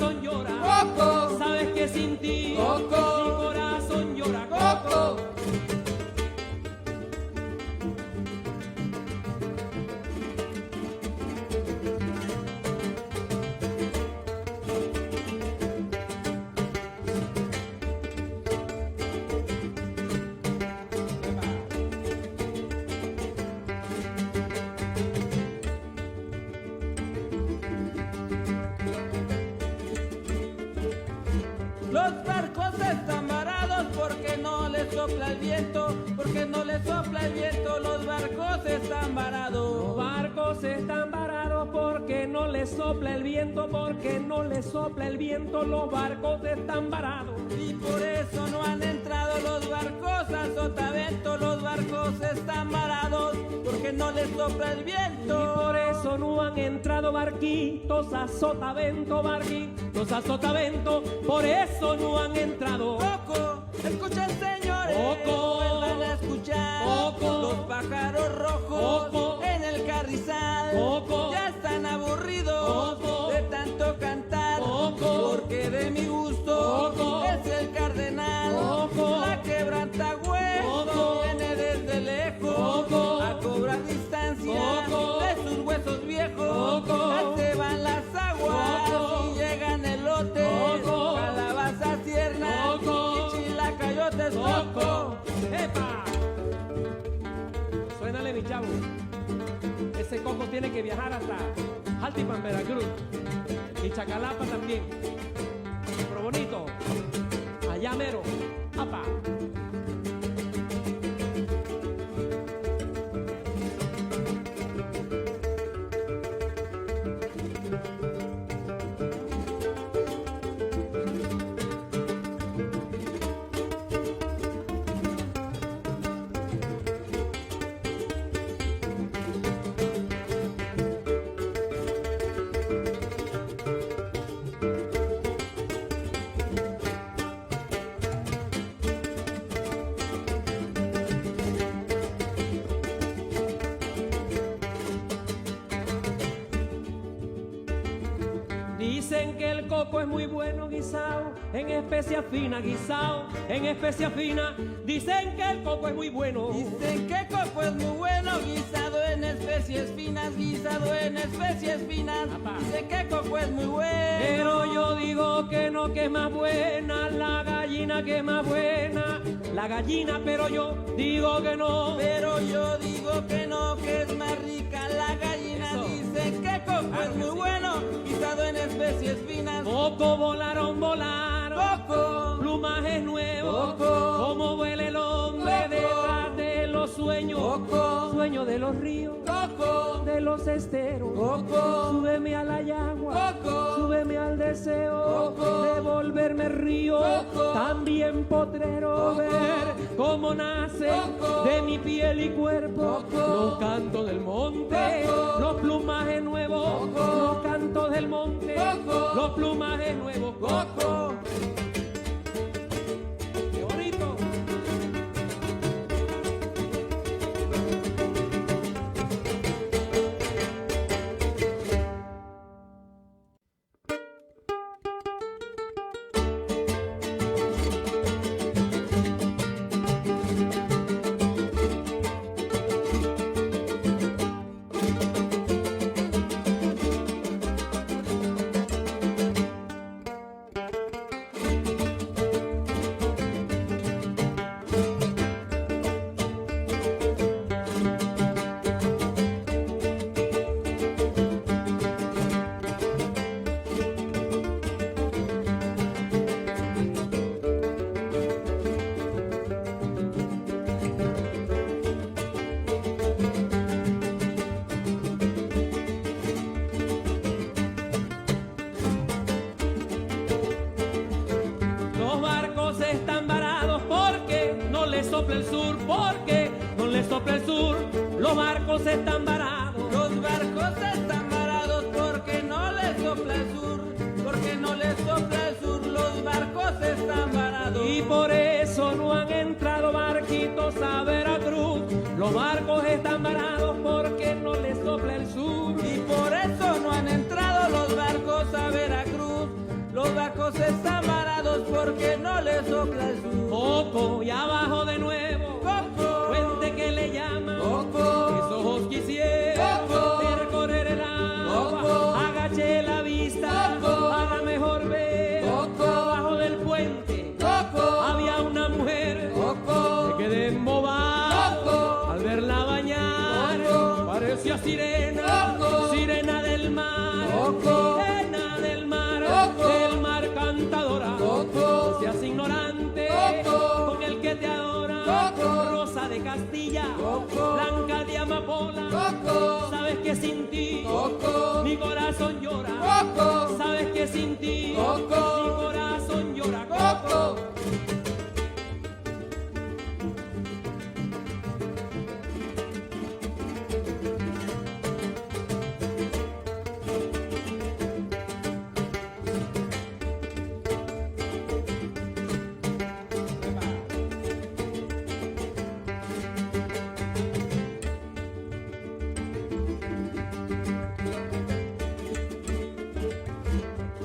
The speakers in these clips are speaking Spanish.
corazón llora, Coco. sabes que sin ti Coco. mi corazón llora, Coco. Los barcos están varados porque no les sopla el viento, porque no les sopla el viento, los barcos están varados. Los barcos están varados porque no les sopla el viento, porque no les sopla el viento, los barcos están varados. Y por eso no han entrado los barcos a Sotavento, los barcos están varados porque no les sopla el Y viento. por eso no han entrado barquitos a Sotavento, barquitos a Sotavento, por eso no han entrado. Coco, escuchen señores, Coco. vuelvan a escuchar. Coco. Los pájaros rojos Coco. en el carrizal Coco. ya están aburridos Coco. de tanto cantar. Coco. Porque de mi gusto Coco. es el cardenal. Coco. La quebrantahuesos Coco. viene desde lejos Coco. a cobrar distancia Coco. de sus huesos viejos. Coco. Ahí se van las aguas Coco. y llegan elotes, Coco. calabazas tiernas Coco. y chilacayotes. Coco. ¡Epa! Suénale, mi chavo. Ese coco tiene que viajar hasta Jaltipan, Veracruz. Y Chacalapa también. Pero bonito. Allá mero. ¡Apa! Dicen que el coco es muy bueno guisado, en especia fina guisado, en especia fina. Dicen que el coco es muy bueno. Dicen que coco es muy bueno, guisado en especies finas, guisado en especies finas. Apa. Dicen que coco es muy bueno. Pero yo digo que no, que es más buena la gallina, que es más buena la gallina, pero yo digo que no. Pero yo digo que no, que es más rica la gallina. Eso. Dicen que coco Claro es que muy sí. bueno, guisado en especies finas. Coco volaron, volaron, Coco. plumajes nuevos, Coco. como vuela el hombre Coco. detrás de los sueños, Coco. sueños de los ríos, Coco. de los esteros. Coco. Súbeme a la yagua, Coco. súbeme al deseo Coco. de volverme río. Coco. También potrero Coco. ver cómo nace Coco. de mi piel y cuerpo Coco. los cantos del monte, Coco. los plumajes nuevos, Coco. los cantos del monte, Coco. los plumajes nuevos. Coco. ¡Qué bonito! sopla el sur, porque no le sopla el sur, los barcos están varados. Los barcos están varados porque no les sopla el sur, porque no les sopla el sur, los barcos están varados. Y por eso no han entrado barquitos a Veracruz, los barcos están varados porque no les sopla el sur. Y por eso no han entrado los barcos a Veracruz, los barcos están varados porque no les sopla el sur. Coco, y abajo de nuevo, Coco, puente que le llaman, Coco, mis ojos quisieron Coco, percorrer el agua, Coco, agaché la vista Coco, para mejor ver, Coco, abajo del puente Coco, había una mujer, Coco, me quedé embobado Coco, al verla bañar, Coco, parecía sirena, Coco, sirena del mar, Coco, sirena del mar Coco, cantadora, Coco, no seas ignorante Coco, con el que te adora, Coco, Rosa de Castilla, Coco, Blanca de Amapola, Coco, sabes que sin ti Coco, mi corazón llora, Coco, sabes que sin ti Coco, mi corazón llora, Coco.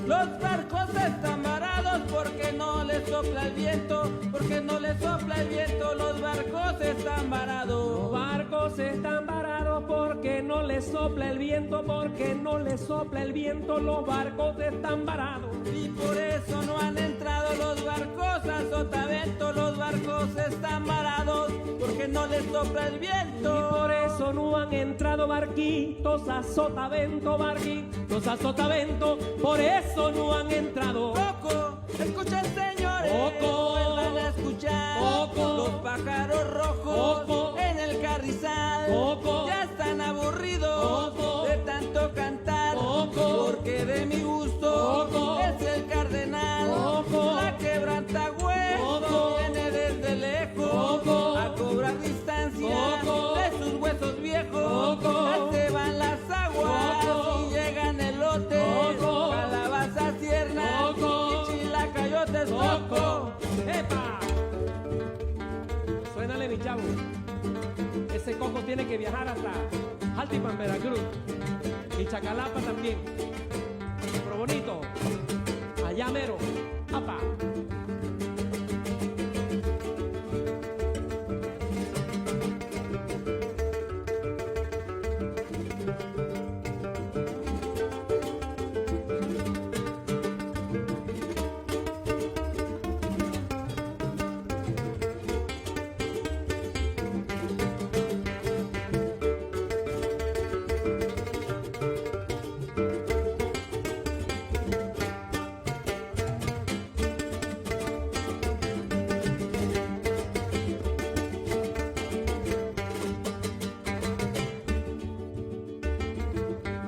Los barcos están varados porque no les sopla el viento, porque no les sopla el viento, los barcos están varados. Los barcos están varados porque no les sopla el viento, porque no les sopla el viento, los barcos están varados. Y por eso no han entrado los barcos a sotavento, los barcos están varados porque no les sopla el Y viento. por eso no han entrado barquitos a sotavento, barquitos a sotavento, por eso no han entrado. Coco, escuchen señores, Coco, vuelvan a escuchar. Coco, los pájaros rojos Coco, en el carrizal Coco, ya están aburridos Coco, de tanto cantar, Coco, porque de mi gusto Coco, es el cardenal. Coco, La quebrantahueso Coco, viene desde lejos Coco, a cobrar distancia Coco, de sus huesos viejos. Coco, Se van las aguas Coco, y llegan elotes, Coco, calabazas tiernas Coco, y chilacayotes. Coco, ¡epa! Suénale, mi chavo. Ese coco tiene que viajar hasta Jaltipan, Veracruz. Y Chacalapa también. Pero bonito. Allá mero. ¡Apa!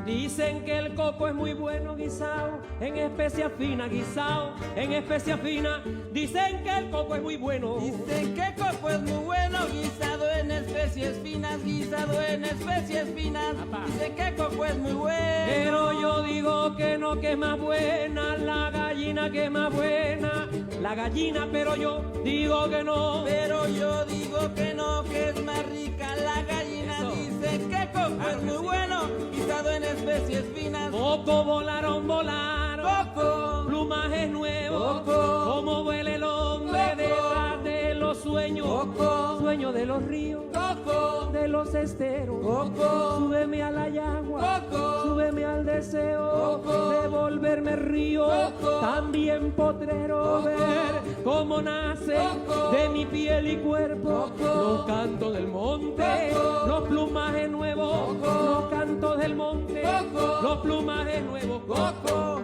Dicen que el coco es muy bueno guisado, en especia fina guisado, en especia fina. Dicen que el coco es muy bueno. dicen que coco es muy bueno, guisado en especies finas, guisado en especies finas. Apa. Dicen que coco es muy bueno. Pero yo digo que no, que es más buena la gallina, que es más buena la gallina, pero yo digo que no. Pero yo digo que no, que es más rica la gallina. Eso. Dicen que coco Claro es que muy sí. bueno, guisado en especies finas. Coco volaron, volaron, Coco, plumajes nuevos, Coco, como vuela el hombre Coco, detrás de los sueños, Coco, sueños de los ríos, Coco, de los esteros. Coco, Súbeme a la yagua, Coco, súbeme al deseo Coco, de volverme río. Coco, También potrero Coco, ver cómo nace Coco, de mi piel y cuerpo Coco, los cantos del monte, Coco, los plumajes nuevos, Coco, los cantos del monte, Coco, los plumajes nuevos. Coco.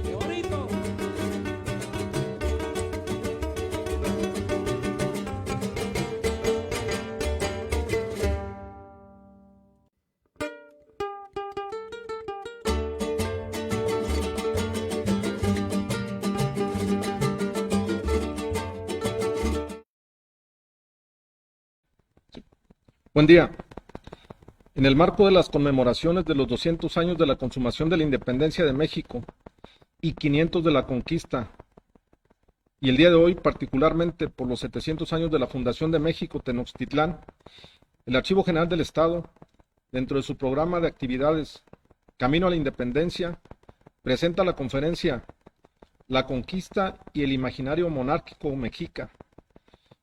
¡Qué bonito! Buen día. En el marco de las conmemoraciones de los 200 años de la consumación de la independencia de México y 500 de la conquista, y el día de hoy particularmente por los 700 años de la fundación de México Tenochtitlán, el Archivo General del Estado, dentro de su programa de actividades Camino a la Independencia, presenta la conferencia La conquista y el imaginario monárquico mexica,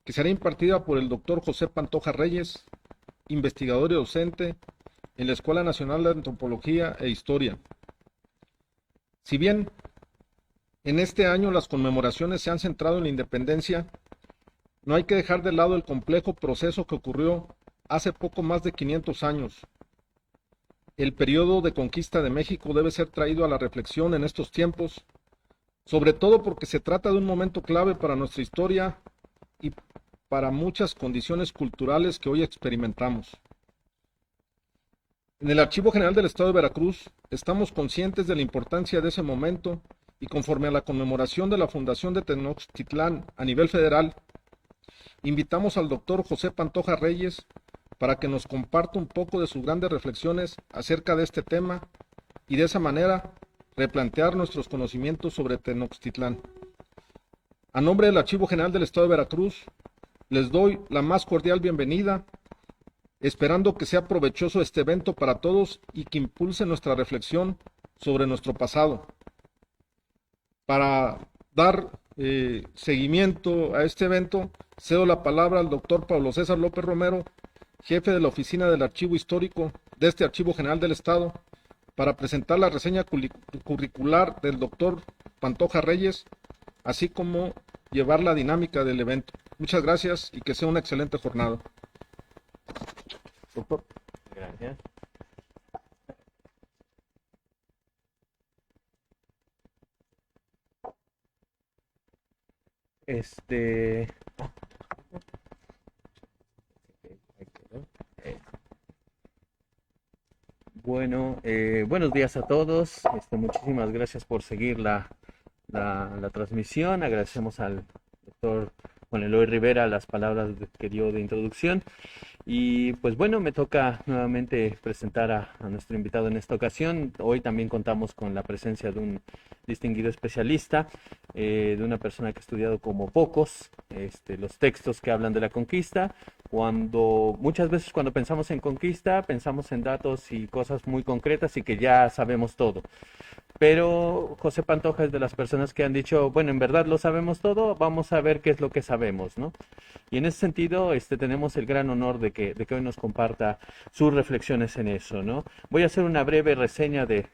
que será impartida por el doctor José Pantoja Reyes, investigador y docente en la Escuela Nacional de Antropología e Historia. Si bien en este año las conmemoraciones se han centrado en la independencia, no hay que dejar de lado el complejo proceso que ocurrió hace poco más de 500 años. El periodo de conquista de México debe ser traído a la reflexión en estos tiempos, sobre todo porque se trata de un momento clave para nuestra historia y para muchas condiciones culturales que hoy experimentamos. En el Archivo General del Estado de Veracruz estamos conscientes de la importancia de ese momento y conforme a la conmemoración de la fundación de Tenochtitlán a nivel federal, invitamos al doctor José Pantoja Reyes para que nos comparta un poco de sus grandes reflexiones acerca de este tema y de esa manera replantear nuestros conocimientos sobre Tenochtitlán. A nombre del Archivo General del Estado de Veracruz, les doy la más cordial bienvenida, esperando que sea provechoso este evento para todos y que impulse nuestra reflexión sobre nuestro pasado. Para dar seguimiento a este evento, cedo la palabra al doctor Pablo César López Romero, jefe de la Oficina del Archivo Histórico de este Archivo General del Estado, para presentar la reseña curricular del doctor Pantoja Reyes, así como llevar la dinámica del evento. Muchas gracias y que sea una excelente jornada. Doctor. Gracias. Bueno, buenos días a todos. Muchísimas gracias por seguir la transmisión. Agradecemos al doctor Juan Eloy Rivera las palabras que dio de introducción. Y pues bueno, me toca nuevamente presentar a nuestro invitado en esta ocasión. Hoy también contamos con la presencia de un distinguido especialista, de una persona que ha estudiado como pocos los textos que hablan de la conquista. Muchas veces cuando pensamos en conquista, pensamos en datos y cosas muy concretas y que ya sabemos todo. Pero José Pantoja es de las personas que han dicho, bueno, en verdad lo sabemos todo, vamos a ver qué es lo que sabemos, ¿no? Y en ese sentido, tenemos el gran honor de que hoy nos comparta sus reflexiones en eso, ¿no? Voy a hacer una breve reseña del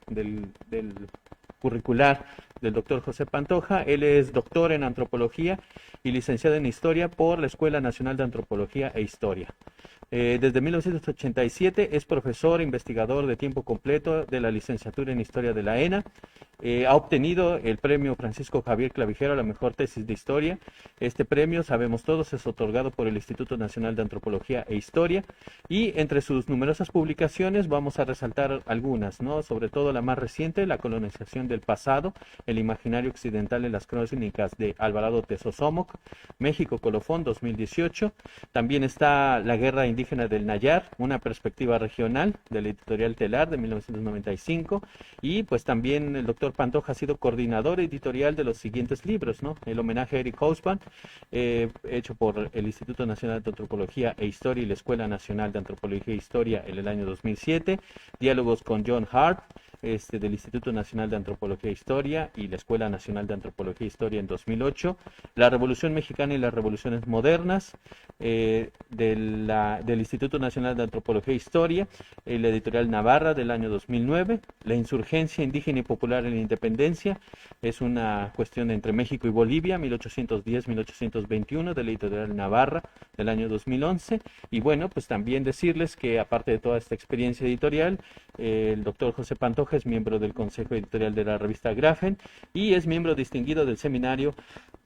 curricular del doctor José Pantoja. Él es doctor en antropología y licenciado en historia por la Escuela Nacional de Antropología e Historia. Desde 1987 es profesor e investigador de tiempo completo de la licenciatura en Historia de la ENA. Ha obtenido el premio Francisco Javier Clavijero a la mejor tesis de historia. Este premio, sabemos todos, es otorgado por el Instituto Nacional de Antropología e Historia. Y entre sus numerosas publicaciones vamos a resaltar algunas, ¿no? Sobre todo la más reciente, La colonización del pasado, el imaginario occidental en las crónicas de Alvarado Tezosomoc, México Colofón 2018. También está La guerra indígena del Nayar, una perspectiva regional, de la editorial Telar de 1995. Y pues también el doctor Pantoja ha sido coordinador editorial de los siguientes libros, ¿no? El homenaje a Eric Hobsbawm, hecho por el Instituto Nacional de Antropología e Historia y la Escuela Nacional de Antropología e Historia en el año 2007, Diálogos con John Hart, del Instituto Nacional de Antropología e Historia y la Escuela Nacional de Antropología e Historia en 2008, La Revolución Mexicana y las Revoluciones Modernas, del Instituto Nacional de Antropología e Historia, la editorial Navarra del año 2009, La insurgencia indígena y popular en la independencia, es una cuestión entre México y Bolivia, 1810-1821, de la editorial Navarra del año 2011. Y bueno, pues también decirles que aparte de toda esta experiencia editorial, el doctor José Pantoja es miembro del Consejo Editorial de la revista Grafen y es miembro distinguido del Seminario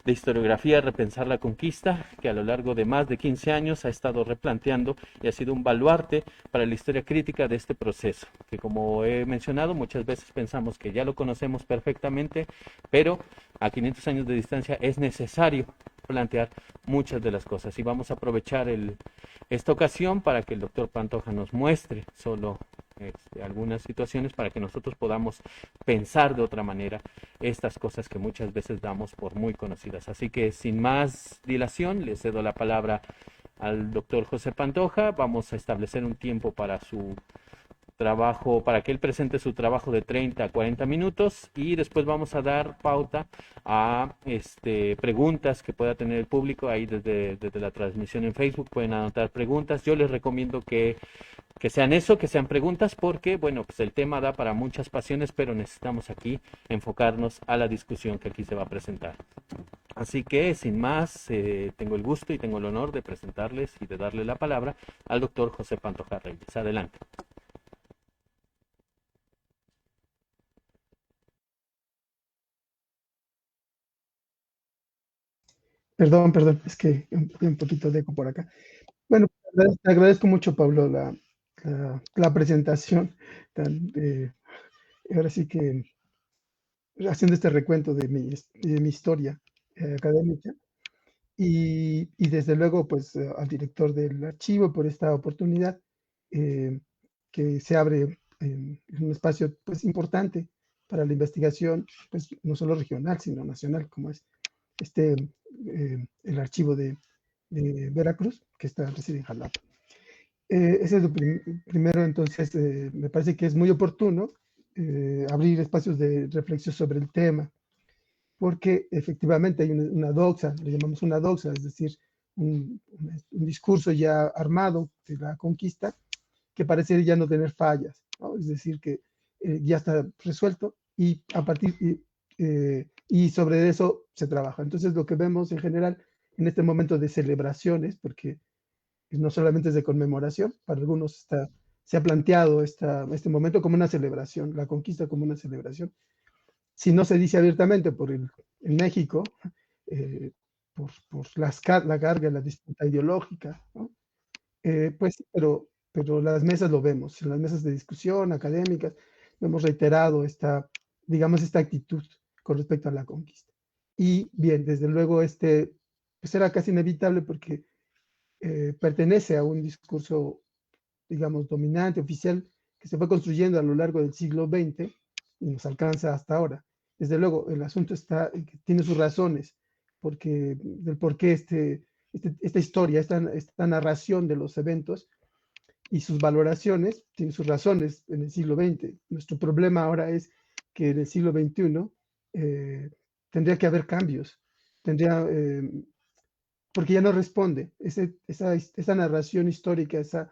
de Historiografía Repensar la Conquista, que a lo largo de más de 15 años ha estado replanteando y ha sido un baluarte para la historia crítica de este proceso, que como he mencionado, muchas veces pensamos que ya lo conocemos perfectamente, pero a 500 años de distancia es necesario plantear muchas de las cosas. Y vamos a aprovechar esta ocasión para que el doctor Pantoja nos muestre solo algunas situaciones para que nosotros podamos pensar de otra manera estas cosas que muchas veces damos por muy conocidas. Así que sin más dilación, le cedo la palabra al doctor José Pantoja. Vamos a establecer un tiempo para su trabajo, para que él presente su trabajo de 30 a 40 minutos y después vamos a dar pauta a preguntas que pueda tener el público ahí desde la transmisión en Facebook. Pueden anotar preguntas. Yo les recomiendo que sean eso, que sean preguntas, porque, bueno, pues el tema da para muchas pasiones, pero necesitamos aquí enfocarnos a la discusión que aquí se va a presentar. Así que, sin más, tengo el gusto y tengo el honor de presentarles y de darle la palabra al doctor José Pantoja Reyes. Adelante. Perdón, es que un poquito de eco por acá. Bueno, te agradezco mucho, Pablo, la presentación. Ahora sí que haciendo este recuento de mi historia académica y desde luego pues al director del archivo por esta oportunidad eh, que se abre en un espacio pues importante para la investigación, pues no solo regional, sino nacional, como es el archivo de Veracruz, que reside en Jalapa. Ese es lo primero, entonces, me parece que es muy oportuno abrir espacios de reflexión sobre el tema, porque efectivamente hay una doxa, le llamamos una doxa, es decir, un discurso ya armado de la conquista que parece ya no tener fallas, ¿no? Es decir, que ya está resuelto y y sobre eso se trabaja. Entonces, lo que vemos en general en este momento de celebraciones, porque no solamente es de conmemoración, para algunos se ha planteado este momento como una celebración, la conquista como una celebración. Si no se dice abiertamente en México, eh, por la carga, la disputa ideológica, ¿no? Pues sí, pero las mesas lo vemos, en las mesas de discusión académicas, hemos reiterado digamos, esta actitud con respecto a la conquista. Y bien, desde luego, pues era casi inevitable porque pertenece a un discurso, digamos, dominante, oficial, que se fue construyendo a lo largo del siglo XX y nos alcanza hasta ahora. Desde luego, el asunto tiene sus razones, del por qué esta historia, esta narración de los eventos y sus valoraciones tiene sus razones en el siglo XX. Nuestro problema ahora es que en el siglo XXI tendría que haber cambios, porque ya no responde. Esa narración histórica, esa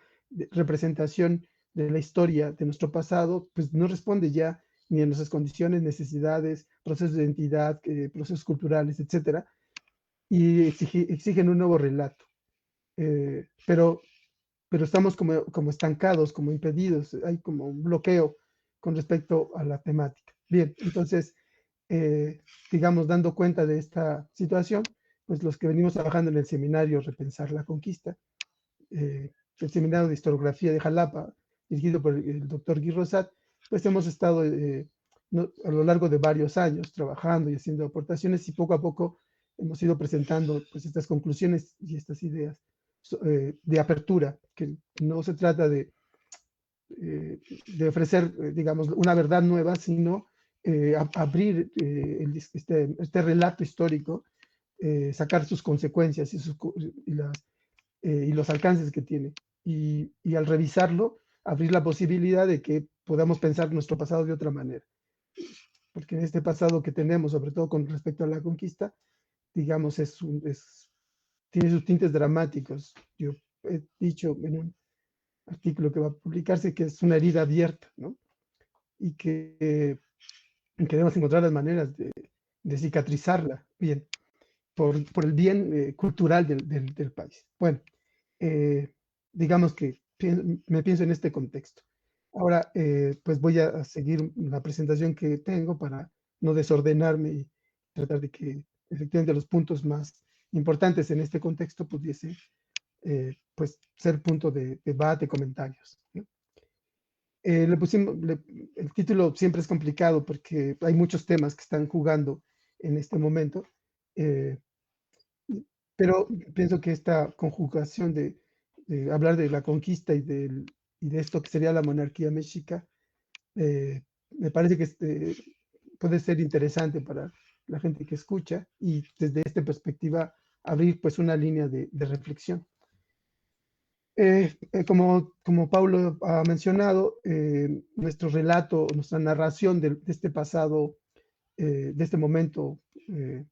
representación de la historia de nuestro pasado, pues no responde ya ni a nuestras condiciones, necesidades, procesos de identidad, procesos culturales, etcétera, y exigen un nuevo relato. Pero estamos como estancados, como impedidos, hay como un bloqueo con respecto a la temática. Bien, entonces, digamos, dando cuenta de esta situación, pues los que venimos trabajando en el seminario Repensar la Conquista, el seminario de historiografía de Jalapa, dirigido por el doctor Guy Rosat, pues hemos estado a lo largo de varios años trabajando y haciendo aportaciones y poco a poco hemos ido presentando pues estas conclusiones y estas ideas de apertura, que no se trata de ofrecer, digamos, una verdad nueva, sino abrir este relato histórico, sacar sus consecuencias y los alcances que tiene. Y al revisarlo, abrir la posibilidad de que podamos pensar nuestro pasado de otra manera. Porque en este pasado que tenemos, sobre todo con respecto a la conquista, digamos, tiene sus tintes dramáticos. Yo he dicho en un artículo que va a publicarse que es una herida abierta, ¿no? Y que debemos encontrar las maneras de cicatrizarla bien, por el bien cultural del país. Bueno, digamos que me pienso en este contexto. Ahora, pues voy a seguir la presentación que tengo para no desordenarme y tratar de que efectivamente los puntos más importantes en este contexto pudiese pues ser punto de debate, comentarios, ¿no? El título siempre es complicado porque hay muchos temas que están jugando en este momento, eh, pero pienso que esta conjugación de hablar de la conquista y de esto que sería la monarquía mexica, me parece que puede ser interesante para la gente que escucha y desde esta perspectiva abrir pues una línea de reflexión. Como Paulo ha mencionado, nuestro relato, nuestra narración de este pasado, de este momento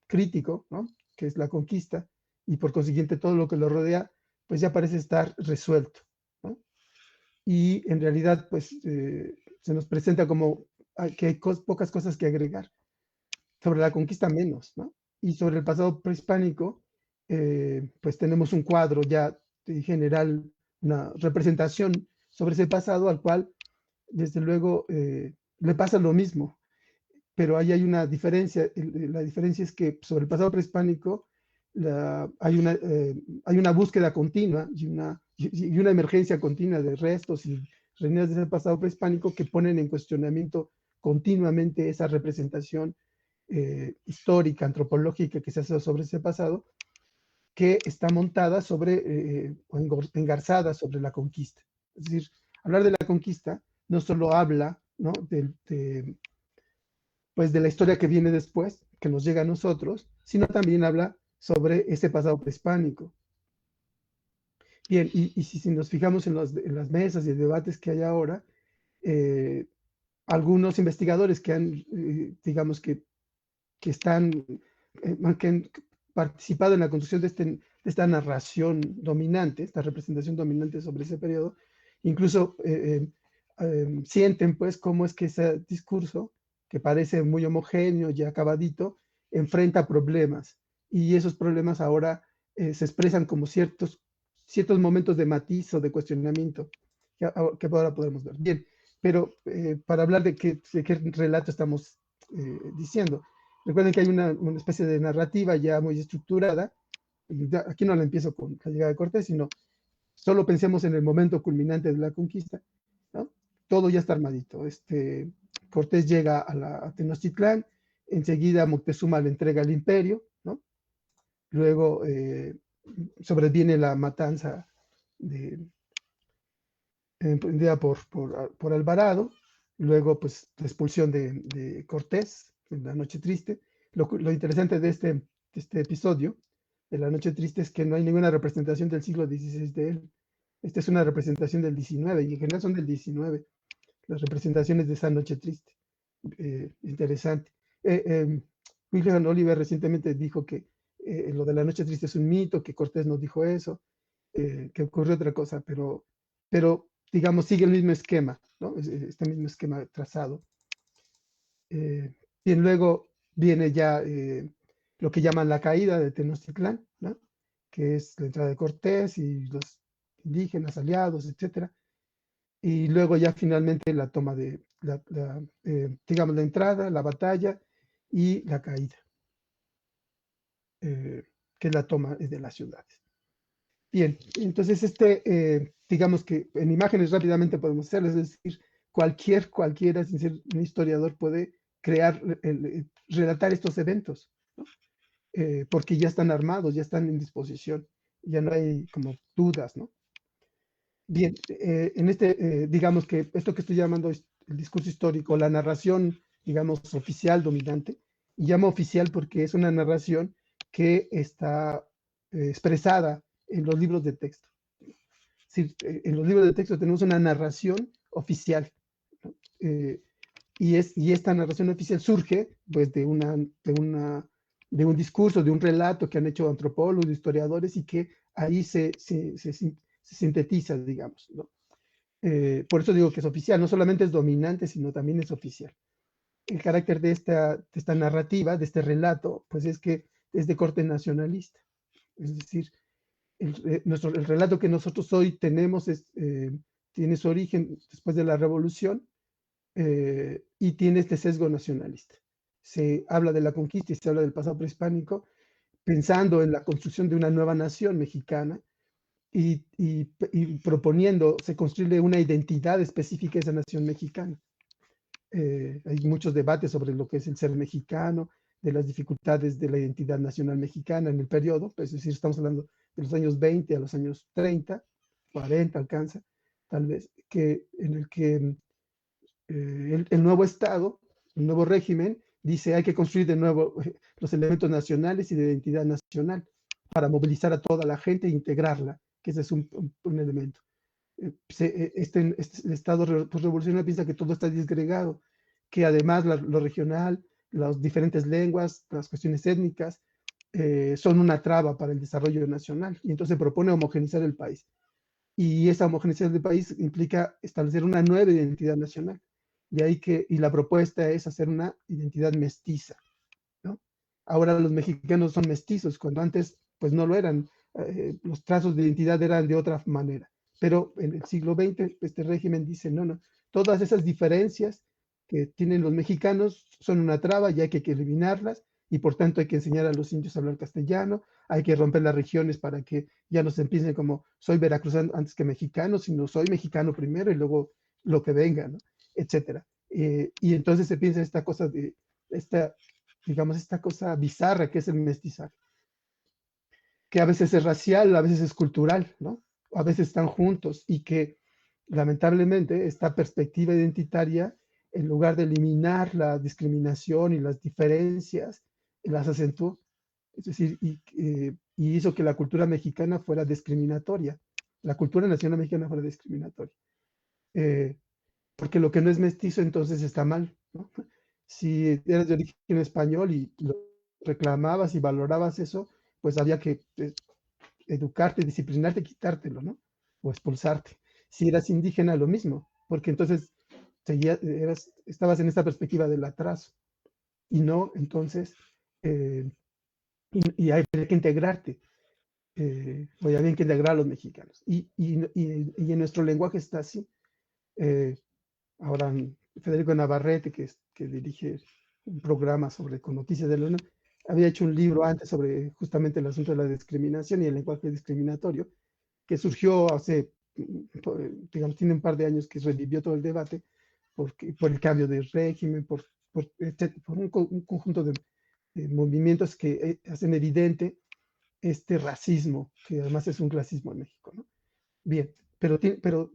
crítico, ¿no? Que es la conquista, y por consiguiente todo lo que lo rodea, pues ya parece estar resuelto, ¿no? Y en realidad, pues se nos presenta como que hay pocas cosas que agregar. Sobre la conquista menos, ¿no? Y sobre el pasado prehispánico, pues tenemos un cuadro ya en general, una representación sobre ese pasado al cual, desde luego, le pasa lo mismo, pero ahí hay una diferencia. La diferencia es que sobre el pasado prehispánico hay una búsqueda continua y una emergencia continua de restos y reinas de ese pasado prehispánico que ponen en cuestionamiento continuamente esa representación histórica, antropológica que se hace sobre ese pasado, que está montada o engarzada sobre la conquista. Es decir, hablar de la conquista no solo habla, ¿no? Pues de la historia que viene después, que nos llega a nosotros, sino también habla sobre ese pasado prehispánico. Bien, y si nos fijamos en las mesas y el debates que hay ahora, algunos investigadores que han, digamos que están, que han participado en la construcción de esta narración dominante, esta representación dominante sobre ese periodo, incluso sienten pues cómo es que ese discurso, que parece muy homogéneo y acabadito, enfrenta problemas, y esos problemas ahora se expresan como ciertos momentos de matiz o de cuestionamiento que ahora podemos ver. Bien, pero para hablar de qué relato estamos diciendo, recuerden que hay una especie de narrativa ya muy estructurada. Aquí no la empiezo con la llegada de Cortés, sino solo pensemos en el momento culminante de la conquista, ¿no? Todo ya está armadito. Cortés llega a Tenochtitlán, enseguida Moctezuma le entrega el imperio, ¿no? Luego sobreviene la matanza emprendida por Alvarado, luego pues la expulsión de Cortés en la Noche Triste. Lo interesante de este episodio de la Noche Triste es que no hay ninguna representación del siglo XVI de él. Esta es una representación del XIX, y en general son del XIX, las representaciones de esa Noche Triste. Interesante. William Oliver recientemente dijo que lo de la Noche Triste es un mito, que Cortés no dijo eso, que ocurrió otra cosa, pero digamos, sigue el mismo esquema, ¿no? Este mismo esquema trazado. Y luego viene ya lo que llaman la caída de Tenochtitlán, ¿no? Que es la entrada de Cortés y los indígenas aliados, etc. Y luego ya finalmente la toma digamos, la entrada, la batalla y la caída, que es la toma de las ciudades. Bien, entonces digamos que en imágenes rápidamente podemos hacerlo, es decir, cualquiera, sin ser un historiador, puede relatar estos eventos, ¿no? Porque ya están armados, ya están en disposición, ya no hay como dudas, ¿no? Bien, digamos que esto que estoy llamando el discurso histórico, la narración, digamos, oficial dominante, y llamo oficial porque es una narración que está expresada en los libros de texto. Es decir, en los libros de texto tenemos una narración oficial, ¿no? Y esta narración oficial surge pues, de un discurso, de un relato que han hecho antropólogos, historiadores, y que ahí se sintetiza, digamos, ¿no? Por eso digo que es oficial, no solamente es dominante, sino también es oficial. El carácter de esta narrativa, de este relato, pues es que es de corte nacionalista. Es decir, el relato que nosotros hoy tenemos tiene su origen después de la Revolución y tiene este sesgo nacionalista. Se habla de la conquista y se habla del pasado prehispánico pensando en la construcción de una nueva nación mexicana y proponiéndose construirle una identidad específica a esa nación mexicana. Hay muchos debates sobre lo que es el ser mexicano, de las dificultades de la identidad nacional mexicana en el periodo, pues, es decir, estamos hablando de los años 20 a los años 30, 40 alcanza, tal vez, en el que el nuevo Estado, el nuevo régimen, dice hay que construir de nuevo los elementos nacionales y de identidad nacional para movilizar a toda la gente e integrarla que ese es un elemento. El Estado revolucionario piensa que todo está disgregado, que además lo regional, las diferentes lenguas, las cuestiones étnicas, son una traba para el desarrollo nacional, y entonces propone homogeneizar el país. Y esa homogenización del país implica establecer una nueva identidad nacional. Y la propuesta es hacer una identidad mestiza, ¿no? Ahora los mexicanos son mestizos, cuando antes pues no lo eran. Los trazos de identidad eran de otra manera. Pero en el siglo XX este régimen dice, no, todas esas diferencias que tienen los mexicanos son una traba y hay que eliminarlas, y por tanto hay que enseñar a los indios a hablar castellano, hay que romper las regiones para que ya no se empiecen como soy veracruzano antes que mexicano, sino soy mexicano primero y luego lo que venga, ¿no? Etcétera. Y entonces se piensa esta cosa digamos, esta cosa bizarra que es el mestizaje, que a veces es racial, a veces es cultural, ¿no? A veces están juntos, y que lamentablemente esta perspectiva identitaria, en lugar de eliminar la discriminación y las diferencias, las acentuó. Es decir, y hizo que la cultura mexicana fuera discriminatoria, la cultura nacional mexicana fuera discriminatoria. Porque lo que no es mestizo entonces está mal, ¿no? Si eres de origen español y lo reclamabas y valorabas eso, pues había que educarte, disciplinarte, quitártelo, ¿no? O expulsarte. Si eras indígena, lo mismo, porque entonces estabas en esta perspectiva del atraso, y no, entonces, y hay que integrarte, o había que integrar a los mexicanos. Y en nuestro lenguaje está así. Ahora, Federico Navarrete, que dirige un programa con noticias de la UNAM, había hecho un libro antes sobre justamente el asunto de la discriminación y el lenguaje discriminatorio, que surgió hace, digamos, tiene un par de años, que revivió todo el debate por el cambio de régimen, por un conjunto de movimientos que hacen evidente este racismo, que además es un clasismo en México, ¿no? Bien, pero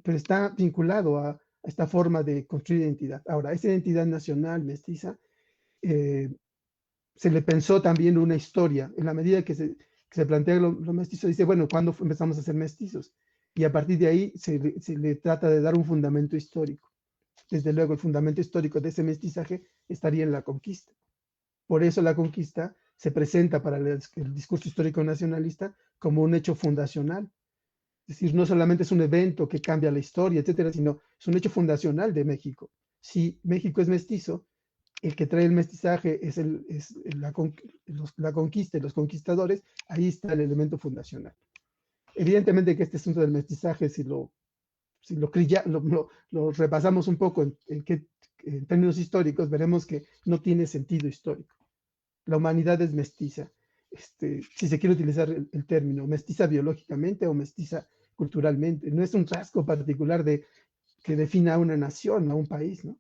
está vinculado a esta forma de construir identidad. Ahora, esa identidad nacional, mestiza, se le pensó también una historia, en la medida que se plantea lo mestizo, dice, bueno, ¿cuándo empezamos a ser mestizos? Y a partir de ahí se le trata de dar un fundamento histórico. Desde luego, el fundamento histórico de ese mestizaje estaría en la conquista. Por eso la conquista se presenta para el discurso histórico nacionalista como un hecho fundacional. Es decir, no solamente es un evento que cambia la historia, etcétera, sino es un hecho fundacional de México. Si México es mestizo, el que trae el mestizaje es la conquista y los conquistadores, ahí está el elemento fundacional. Evidentemente que este asunto del mestizaje, si lo repasamos un poco en términos históricos, veremos que no tiene sentido histórico. La humanidad es mestiza, si se quiere utilizar el término, mestiza biológicamente o mestiza culturalmente. No es un rasgo particular que defina a una nación, a un país, ¿no?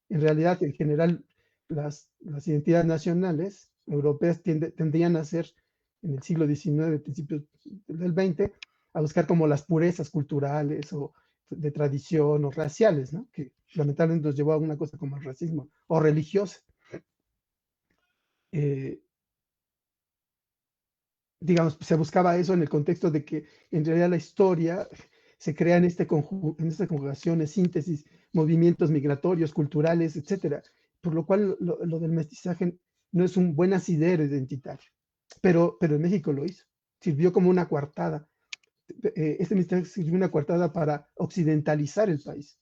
En realidad, en general, las identidades nacionales europeas tendrían a ser, en el siglo XIX, principios del XX, a buscar como las purezas culturales o de tradición o raciales, ¿no? Que lamentablemente nos llevó a una cosa como el racismo, o religiosa. Digamos, se buscaba eso en el contexto de que en realidad la historia se crea en estas conjugaciones, síntesis, movimientos migratorios, culturales, etcétera, por lo cual lo del mestizaje no es un buen asidero identitario, pero en México lo hizo, sirvió como una coartada. Este mestizaje sirvió una coartada para occidentalizar el país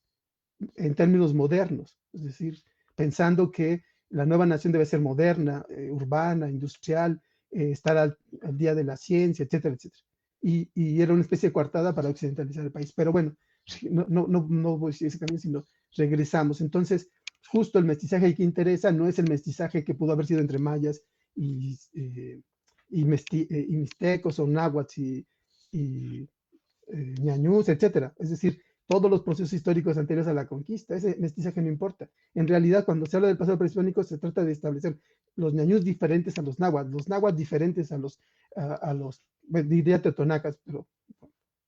en términos modernos, es decir, pensando que la nueva nación debe ser moderna, urbana, industrial, estar al día de la ciencia, etcétera, etcétera. Y era una especie de coartada para occidentalizar el país. Pero bueno, no voy a decir ese camino, sino regresamos. Entonces, justo el mestizaje que interesa no es el mestizaje que pudo haber sido entre mayas y mixtecos o náhuatl y ñañús, etcétera. Es decir, todos los procesos históricos anteriores a la conquista, ese mestizaje no importa. En realidad, cuando se habla del pasado prehispánico, se trata de establecer los ñañús diferentes a los náhuatl diferentes a los bueno, diría totonacas, pero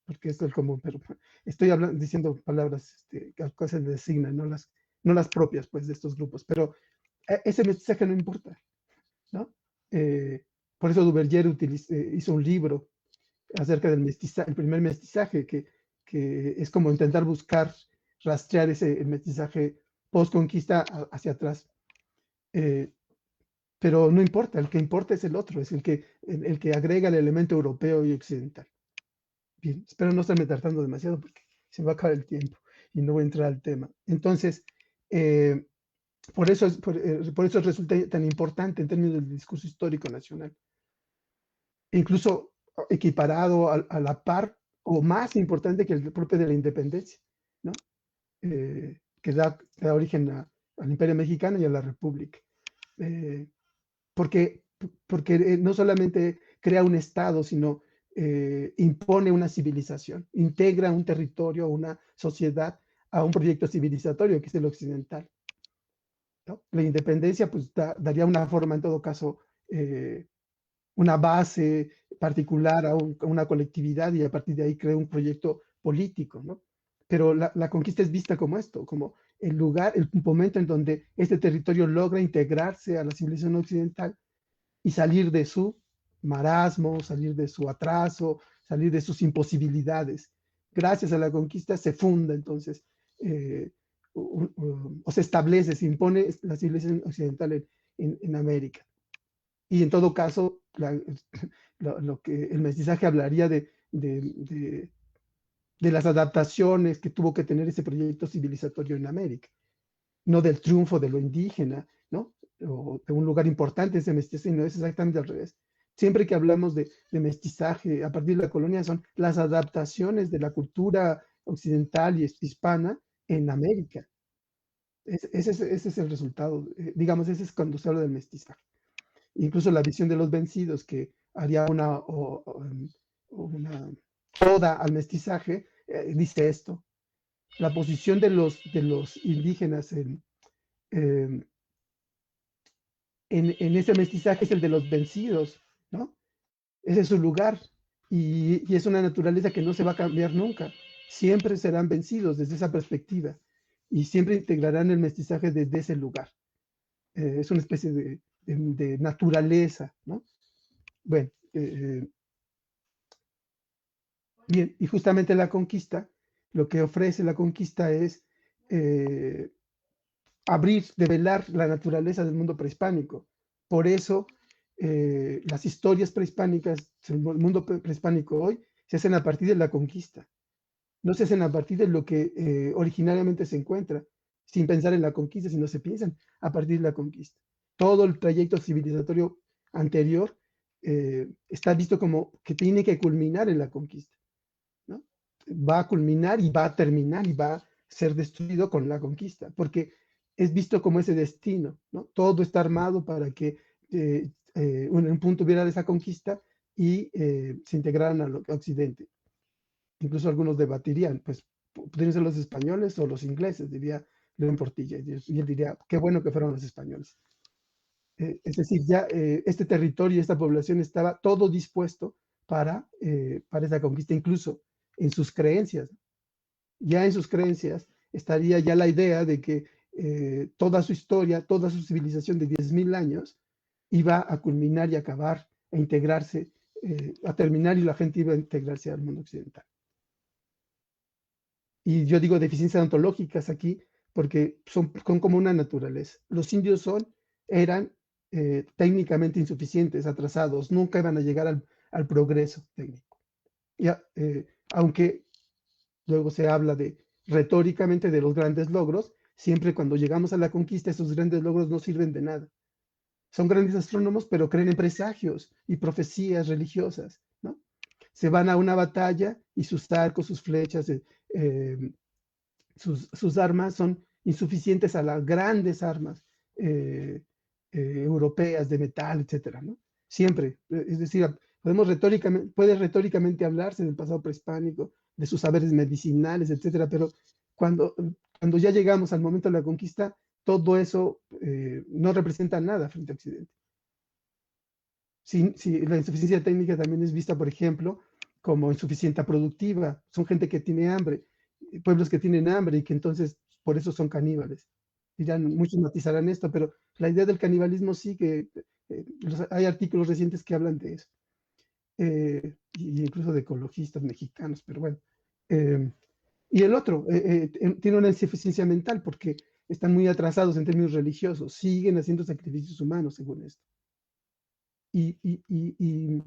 porque esto es común, pero estoy diciendo palabras que se designan, no las propias pues de estos grupos, pero ese mestizaje no importa, ¿no? Por eso Duverger hizo un libro acerca del mestizaje, el primer mestizaje, que es como intentar buscar, rastrear el mestizaje post-conquista hacia atrás. Pero no importa, el que importa es el otro, es el que agrega el elemento europeo y occidental. Bien, espero no estarme tratando demasiado porque se va a acabar el tiempo y no voy a entrar al tema. Entonces, por eso resulta tan importante en términos del discurso histórico nacional. Incluso equiparado a la par o más importante que el propio de la independencia, ¿no? Que da origen al Imperio Mexicano y a la República. Porque no solamente crea un Estado, sino impone una civilización, integra un territorio, una sociedad a un proyecto civilizatorio que es el occidental, ¿no? La independencia pues daría una forma, en todo caso, una base particular a una colectividad y a partir de ahí crea un proyecto político, ¿no? Pero la conquista es vista como esto, como el lugar, el momento en donde este territorio logra integrarse a la civilización occidental y salir de su marasmo, salir de su atraso, salir de sus imposibilidades. Gracias a la conquista se funda entonces, o se establece, se impone la civilización occidental en América. Y en todo caso, lo que el mestizaje hablaría de las adaptaciones que tuvo que tener ese proyecto civilizatorio en América, no del triunfo de lo indígena, ¿no? O de un lugar importante ese mestizaje, no es exactamente al revés. Siempre que hablamos de mestizaje a partir de la colonia son las adaptaciones de la cultura occidental y hispana en América. Ese es el resultado, digamos, ese es cuando se habla del mestizaje. Incluso la visión de los vencidos, que haría una oda al mestizaje, dice esto. La posición de los indígenas en ese mestizaje es el de los vencidos, ¿no? Ese es su lugar y es una naturaleza que no se va a cambiar nunca. Siempre serán vencidos desde esa perspectiva y siempre integrarán el mestizaje desde ese lugar. Es una especie de naturaleza, ¿no? Bueno, bien, y justamente la conquista, lo que ofrece la conquista es abrir, develar la naturaleza del mundo prehispánico. Por eso las historias prehispánicas, el mundo prehispánico hoy, se hacen a partir de la conquista. No se hacen a partir de lo que originariamente se encuentra, sin pensar en la conquista, sino se piensan a partir de la conquista. Todo el trayecto civilizatorio anterior está visto como que tiene que culminar en la conquista, ¿no? Va a culminar y va a terminar y va a ser destruido con la conquista, porque es visto como ese destino, ¿no? Todo está armado para que en un punto hubiera esa conquista y se integraran al occidente. Incluso algunos debatirían, pues, ¿podrían ser los españoles o los ingleses? Diría León Portilla, y él diría, qué bueno que fueron los españoles. Es decir, ya este territorio, esta población estaba todo dispuesto para esa conquista, incluso en sus creencias. Ya en sus creencias estaría ya la idea de que toda su historia, toda su civilización de 10.000 años iba a culminar y acabar, a integrarse, a terminar y la gente iba a integrarse al mundo occidental. Y yo digo deficiencias ontológicas aquí porque son como una naturaleza. Los indios eran técnicamente insuficientes, atrasados, nunca iban a llegar al progreso técnico. Ya, aunque luego se habla retóricamente de los grandes logros, siempre cuando llegamos a la conquista esos grandes logros no sirven de nada. Son grandes astrónomos, pero creen en presagios y profecías religiosas, ¿no? Se van a una batalla y sus arcos, sus flechas, sus armas son insuficientes a las grandes armas europeas de metal, etcétera, ¿no? Siempre, es decir, puede retóricamente hablarse del pasado prehispánico, de sus saberes medicinales, etcétera, pero cuando ya llegamos al momento de la conquista, todo eso no representa nada frente a Occidente. La insuficiencia técnica también es vista, por ejemplo, como insuficiencia productiva. Son gente que tiene hambre, pueblos que tienen hambre y que entonces por eso son caníbales. Dirán, muchos matizarán esto, pero la idea del canibalismo sí que hay artículos recientes que hablan de eso. y incluso de ecologistas mexicanos, pero bueno. Y el otro tiene una insuficiencia mental porque están muy atrasados en términos religiosos, siguen haciendo sacrificios humanos según esto. Y, y, y, y,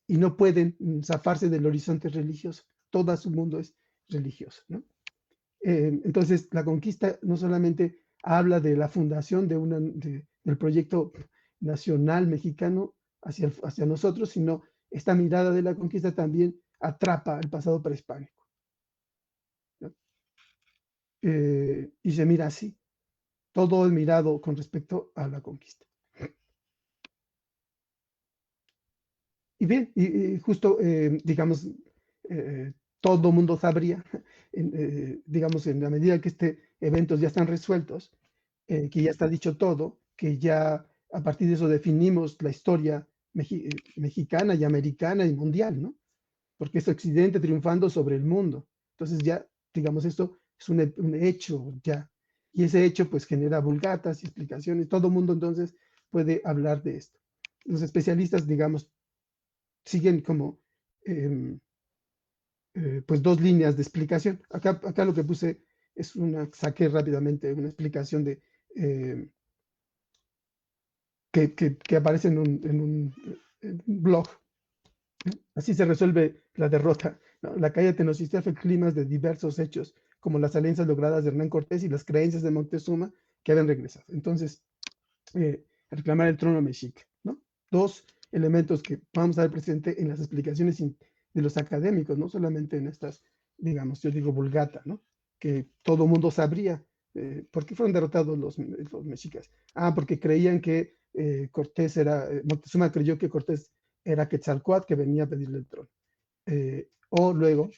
y no pueden zafarse del horizonte religioso. Todo su mundo es religioso, ¿no? Entonces, la conquista no solamente habla de la fundación del proyecto nacional mexicano hacia nosotros, sino esta mirada de la conquista también atrapa el pasado prehispánico, ¿no? Y se mira así, todo es mirado con respecto a la conquista. Y bien, y justo, digamos, todo mundo sabría, digamos, en la medida que eventos ya están resueltos, que ya está dicho todo, que ya a partir de eso definimos la historia mexicana y americana y mundial, ¿no? Porque es Occidente triunfando sobre el mundo. Entonces ya, digamos, esto es un hecho ya. Y ese hecho pues genera vulgatas y explicaciones. Todo el mundo entonces puede hablar de esto. Los especialistas, digamos, siguen como pues dos líneas de explicación. Acá lo que puse es saqué rápidamente una explicación que aparece en un blog. Así se resuelve la derrota, ¿no? La caída de Tenochtitlan fue climas de diversos hechos, como las alianzas logradas de Hernán Cortés y las creencias de Moctezuma que habían regresado. Entonces, reclamar el trono mexica, ¿no? Dos elementos que vamos a ver presente en las explicaciones de los académicos, no solamente en estas, digamos, yo digo vulgata, ¿no? Que todo mundo sabría por qué fueron derrotados los mexicas. Porque creían que Moctezuma creyó que Cortés era Quetzalcóatl que venía a pedirle el trono. O luego,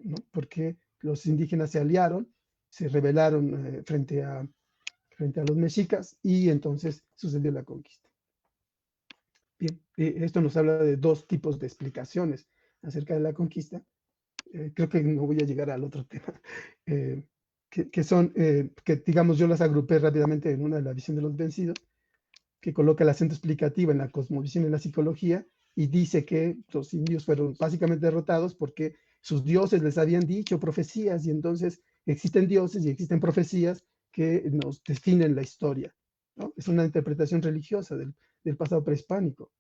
¿no? Porque los indígenas se aliaron, se rebelaron frente a los mexicas y entonces sucedió la conquista. Bien, esto nos habla de dos tipos de explicaciones acerca de la conquista. Creo que no voy a llegar al otro tema, que son, que digamos yo las agrupé rápidamente en una de la visión de los vencidos, que coloca el acento explicativo en la cosmovisión y la psicología y dice que los indios fueron básicamente derrotados porque sus dioses les habían dicho profecías y entonces existen dioses y existen profecías que nos definen la historia, ¿no? Es una interpretación religiosa del pasado prehispánico.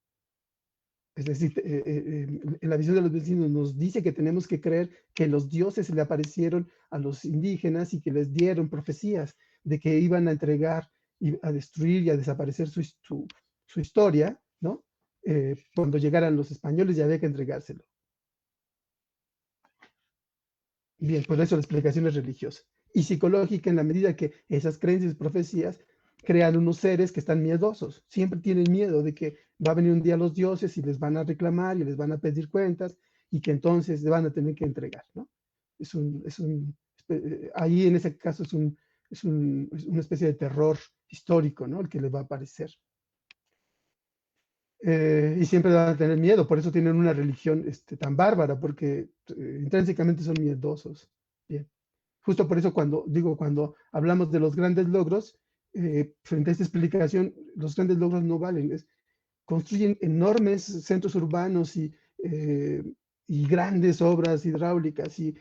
Es decir, en la visión de los vecinos nos dice que tenemos que creer que los dioses se le aparecieron a los indígenas y que les dieron profecías de que iban a entregar y a destruir y a desaparecer su historia, ¿no? Cuando llegaran los españoles ya había que entregárselo. Bien, por eso la explicación es religiosa y psicológica en la medida que esas creencias y profecías crean unos seres que están miedosos, siempre tienen miedo de que va a venir un día los dioses y les van a reclamar y les van a pedir cuentas y que entonces van a tener que entregar, ¿no? Ahí en ese caso es una especie de terror histórico, ¿no? El que les va a aparecer. Y siempre van a tener miedo, por eso tienen una religión tan bárbara, porque intrínsecamente son miedosos. Bien. Justo por eso cuando hablamos de los grandes logros, frente a esta explicación, los grandes logros no valen. Construyen enormes centros urbanos y grandes obras hidráulicas y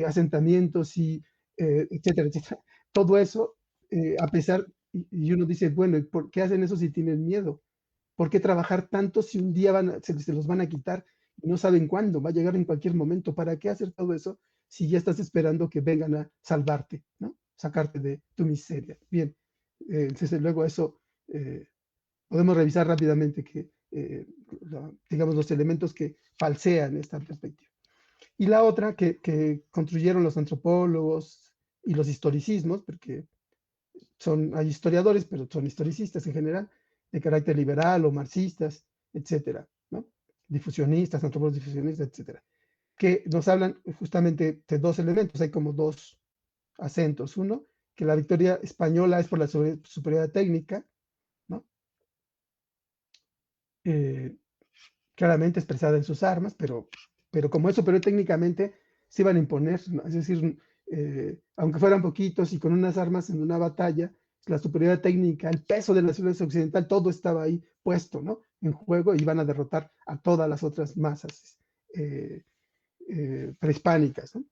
asentamientos y etcétera, etcétera. Todo eso, a pesar, y uno dice, bueno, ¿por qué hacen eso si tienen miedo? ¿Por qué trabajar tanto si un día se los van a quitar y no saben cuándo? Va a llegar en cualquier momento. ¿Para qué hacer todo eso si ya estás esperando que vengan a salvarte, ¿no? Sacarte de tu miseria? Bien, entonces luego eso podemos revisar rápidamente digamos, los elementos que falsean esta perspectiva. Y la otra que construyeron los antropólogos y los historicismos, porque hay historiadores, pero son historicistas en general, de carácter liberal o marxistas, etcétera, ¿no? Difusionistas, antropólogos difusionistas, etcétera, que nos hablan justamente de dos elementos, hay como dos acentos. Uno, que la victoria española es por la superioridad técnica, ¿no? Claramente expresada en sus armas, pero como es superior técnicamente, se iban a imponer, ¿no? Es decir, aunque fueran poquitos y con unas armas en una batalla, la superioridad técnica, el peso de la civilización occidental, todo estaba ahí puesto, ¿no? En juego y van a derrotar a todas las otras masas prehispánicas, ¿no?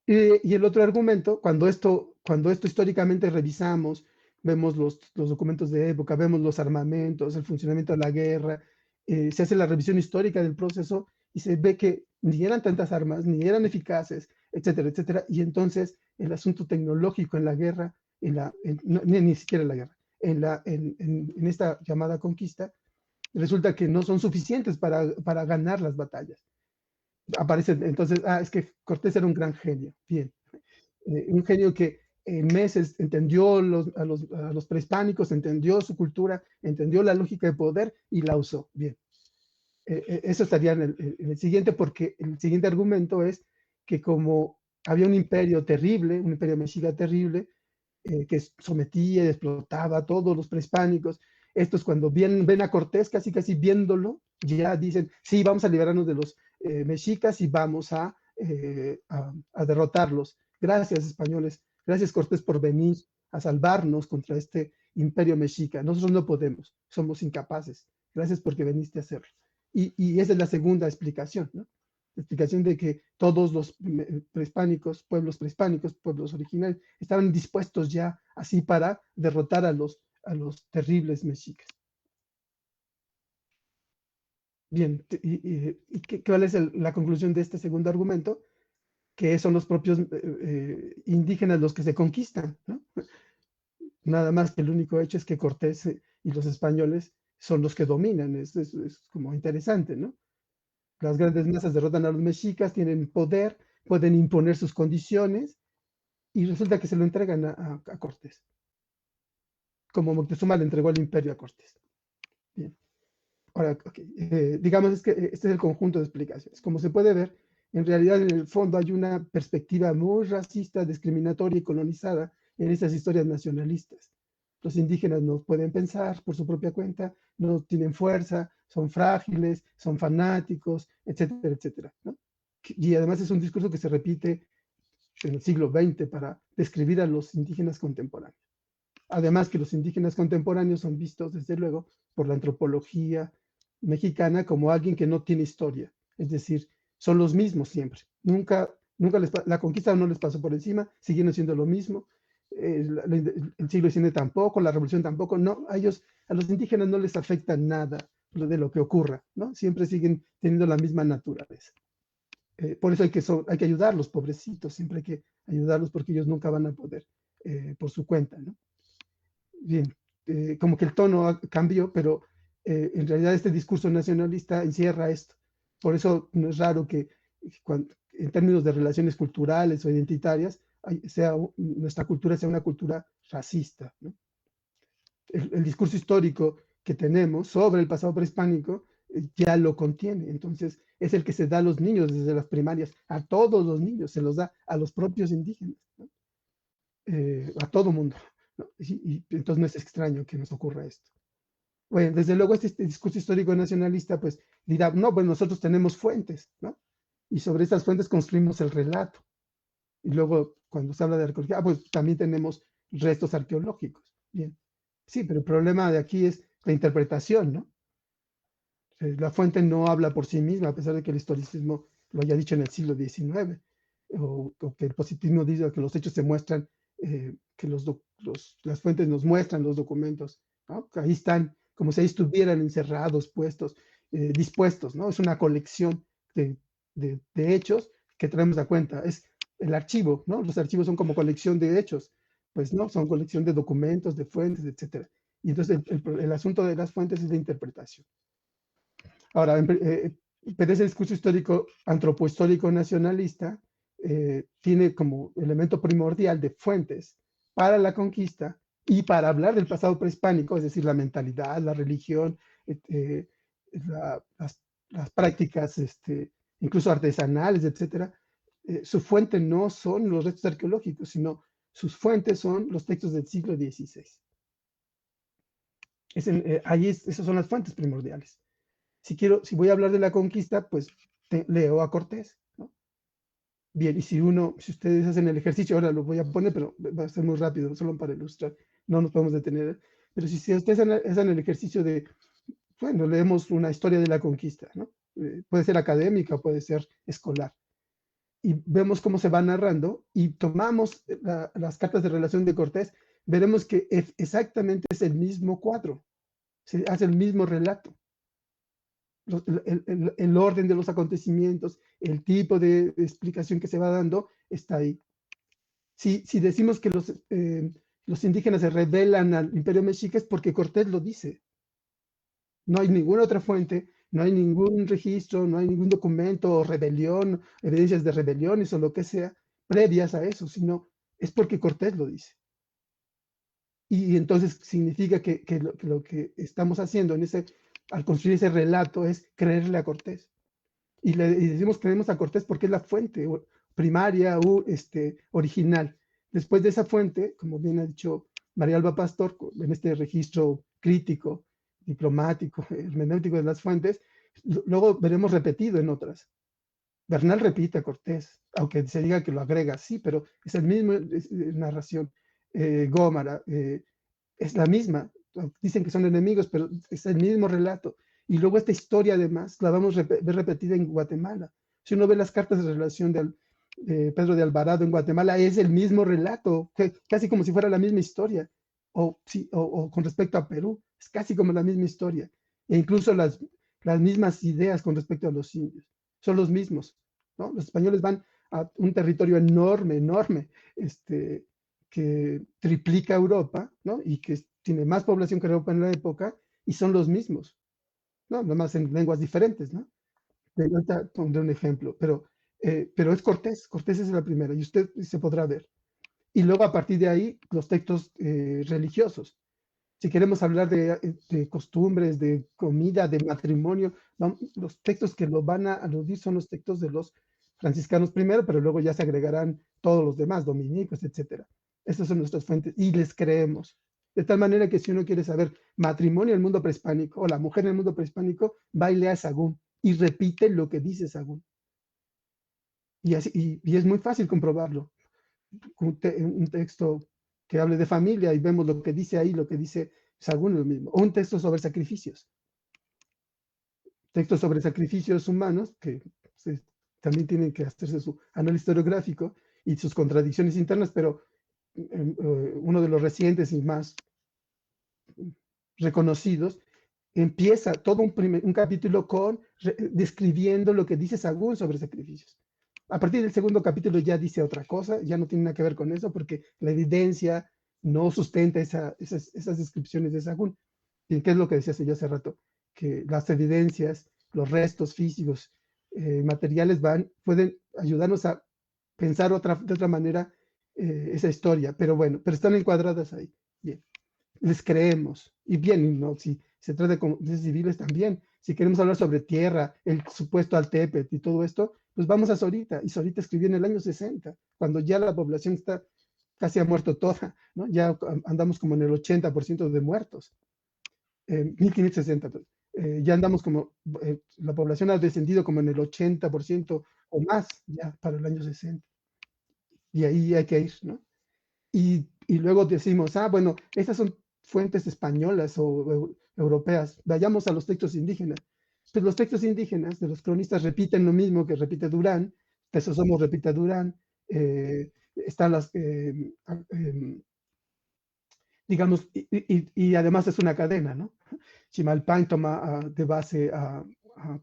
Y el otro argumento, cuando esto históricamente revisamos, vemos los documentos de época, vemos los armamentos, el funcionamiento de la guerra, se hace la revisión histórica del proceso y se ve que ni eran tantas armas, ni eran eficaces, etcétera, etcétera. Y entonces el asunto tecnológico en la guerra, ni siquiera en la guerra, en esta llamada conquista, resulta que no son suficientes para ganar las batallas. Aparece entonces, es que Cortés era un gran genio, bien, un genio que en meses entendió a los prehispánicos, entendió su cultura, entendió la lógica de poder y la usó, bien. Eso estaría en el siguiente, porque el siguiente argumento es que como había un imperio terrible, un imperio mexica terrible, que sometía y explotaba a todos los prehispánicos, estos cuando ven a Cortés, casi casi viéndolo, ya dicen, sí, vamos a liberarnos de los mexicas y vamos a derrotarlos. Gracias, españoles. Gracias, Cortés, por venir a salvarnos contra este imperio mexica. Nosotros no podemos, somos incapaces. Gracias porque veniste a hacerlo. Y esa es la segunda explicación, ¿no? La explicación de que todos los prehispánicos, pueblos originarios, estaban dispuestos ya así para derrotar a los terribles mexicas. Bien, ¿cuál es la conclusión de este segundo argumento? Que son los propios indígenas los que se conquistan, ¿no? Nada más que el único hecho es que Cortés y los españoles son los que dominan. Es como interesante, ¿no? Las grandes masas derrotan a los mexicas, tienen poder, pueden imponer sus condiciones y resulta que se lo entregan a Cortés. Como Moctezuma le entregó el imperio a Cortés. Bien. Ahora, digamos es que este es el conjunto de explicaciones. Como se puede ver, en realidad en el fondo hay una perspectiva muy racista, discriminatoria y colonizada en estas historias nacionalistas. Los indígenas no pueden pensar por su propia cuenta, no tienen fuerza, son frágiles, son fanáticos, etcétera, etcétera, ¿no? Y además es un discurso que se repite en el siglo XX para describir a los indígenas contemporáneos. Además que los indígenas contemporáneos son vistos, desde luego, por la antropología mexicana como alguien que no tiene historia, es decir, son los mismos siempre. Nunca la conquista no les pasó por encima, siguieron siendo lo mismo. El siglo XIX tampoco, la revolución tampoco. No, a los indígenas no les afecta nada de lo que ocurra, ¿no? Siempre siguen teniendo la misma naturaleza. Por eso hay que ayudarlos, pobrecitos, siempre hay que ayudarlos porque ellos nunca van a poder por su cuenta, ¿no? Bien, como que el tono cambió, pero en realidad este discurso nacionalista encierra esto. Por eso no es raro que en términos de relaciones culturales o identitarias, nuestra cultura sea una cultura racista, ¿no? El discurso histórico que tenemos sobre el pasado prehispánico ya lo contiene. Entonces, es el que se da a los niños desde las primarias, a todos los niños, se los da a los propios indígenas, ¿no? A todo mundo, ¿no? Y entonces no es extraño que nos ocurra esto. Bueno, desde luego este discurso histórico nacionalista pues dirá, no, pues nosotros tenemos fuentes, ¿no? Y sobre estas fuentes construimos el relato. Y luego cuando se habla de arqueología, pues también tenemos restos arqueológicos. Bien, sí, pero el problema de aquí es la interpretación, ¿no? La fuente no habla por sí misma, a pesar de que el historicismo lo haya dicho en el siglo XIX, o que el positivismo dice que los hechos se muestran, que las fuentes nos muestran los documentos, ¿no? Que ahí están, como si ahí estuvieran encerrados, puestos, dispuestos, ¿no? Es una colección de hechos que traemos a cuenta. Es el archivo, ¿no? Los archivos son como colección de hechos, pues, ¿no? Son colección de documentos, de fuentes, etcétera. Y entonces el asunto de las fuentes es la interpretación. Ahora, pero ese discurso histórico, antropohistórico nacionalista, tiene como elemento primordial de fuentes para la conquista y para hablar del pasado prehispánico, es decir, la mentalidad, la religión, las prácticas, incluso artesanales, etcétera. Su fuente no son los restos arqueológicos, sino sus fuentes son los textos del siglo XVI. Esas son las fuentes primordiales. Si voy a hablar de la conquista, pues leo a Cortés, ¿no? Bien, y si ustedes hacen el ejercicio, ahora lo voy a poner, pero va a ser muy rápido, solo para ilustrar, no nos podemos detener. Pero si ustedes hacen el ejercicio de, bueno, leemos una historia de la conquista, ¿no? Puede ser académica, puede ser escolar, y vemos cómo se va narrando y tomamos las cartas de relación de Cortés, veremos que exactamente es el mismo cuadro, se hace el mismo relato. El orden de los acontecimientos, el tipo de explicación que se va dando, está ahí. Si decimos que los indígenas se rebelan al Imperio Mexica es porque Cortés lo dice. No hay ninguna otra fuente, no hay ningún registro, no hay ningún documento o rebelión, evidencias de rebeliones o lo que sea previas a eso, sino es porque Cortés lo dice. Y entonces significa que lo que estamos haciendo al construir ese relato es creerle a Cortés. Y decimos creemos a Cortés porque es la fuente primaria o original. Después de esa fuente, como bien ha dicho María Alba Pastor, en este registro crítico, diplomático, hermenéutico de las fuentes, luego veremos repetido en otras. Bernal repite a Cortés, aunque se diga que lo agrega, sí, pero es el mismo narración. Gómara, es la misma. Dicen que son enemigos, pero es el mismo relato. Y luego esta historia, además, la vamos a ver repetida en Guatemala. Si uno ve las cartas de relación de Pedro de Alvarado en Guatemala, es el mismo relato, casi como si fuera la misma historia. O con respecto a Perú, es casi como la misma historia. E incluso las mismas ideas con respecto a los indios. Son los mismos, ¿no? Los españoles van a un territorio enorme, enorme, que triplica Europa, ¿no? Y que tiene más población que Europa en la época, y son los mismos, ¿no? Nomás en lenguas diferentes, ¿no? Ahorita pondré un ejemplo, pero es Cortés. Cortés es la primera, y usted se podrá ver. Y luego a partir de ahí, los textos religiosos. Si queremos hablar de costumbres, de comida, de matrimonio, los textos que lo van a aludir son los textos de los franciscanos primero, pero luego ya se agregarán todos los demás, dominicos, etcétera. Estas son nuestras fuentes y les creemos. De tal manera que si uno quiere saber matrimonio en el mundo prehispánico o la mujer en el mundo prehispánico, va y lea Sagún y repite lo que dice Sagún. Y es muy fácil comprobarlo. Un texto que hable de familia y vemos lo que dice ahí, lo que dice Sagún es lo mismo. O un texto sobre sacrificios. Textos sobre sacrificios humanos que también tienen que hacerse su análisis historiográfico y sus contradicciones internas, pero uno de los recientes y más reconocidos empieza todo un capítulo describiendo lo que dice Sagún sobre sacrificios. A partir del segundo capítulo ya dice otra cosa, ya no tiene nada que ver con eso, porque la evidencia no sustenta esas descripciones de Sagún. ¿Y qué es lo que decía yo hace rato? Que las evidencias, los restos físicos, materiales pueden ayudarnos a pensar de otra manera esa historia, pero bueno, pero están encuadradas ahí. Bien, les creemos. Y bien, ¿no? Si se trata de civiles también, si queremos hablar sobre tierra, el supuesto Altepetl y todo esto, pues vamos a Zorita. Y Zorita escribió en el año 60, cuando ya la población está casi ha muerto toda, ¿no? Ya andamos como en el 80% de muertos. 1560, ya andamos como, la población ha descendido como en el 80% o más ya para el año 60. Y ahí hay que ir, ¿no? Y luego decimos, bueno, estas son fuentes españolas o europeas, vayamos a los textos indígenas. Pues los textos indígenas de los cronistas repiten lo mismo que repite Durán, Tesosomoh repite a Durán, están digamos, y además es una cadena, ¿no? Chimalpán toma de base a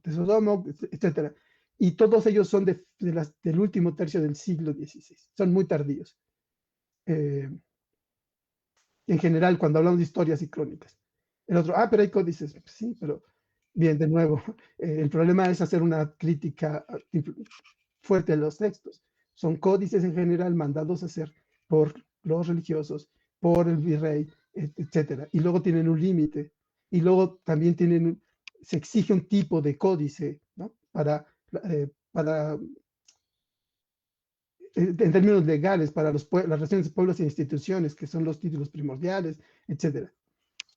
Tesosomoh, etcétera. Y todos ellos son del último tercio del siglo XVI, son muy tardíos. En general, cuando hablamos de historias y crónicas. El otro, pero hay códices. Sí, pero bien, de nuevo, el problema es hacer una crítica fuerte a los textos. Son códices en general mandados a hacer por los religiosos, por el virrey, etcétera. Y luego tienen un límite. Y luego también se exige un tipo de códice, ¿no? Para en términos legales, para las relaciones de pueblos e instituciones, que son los títulos primordiales, etc.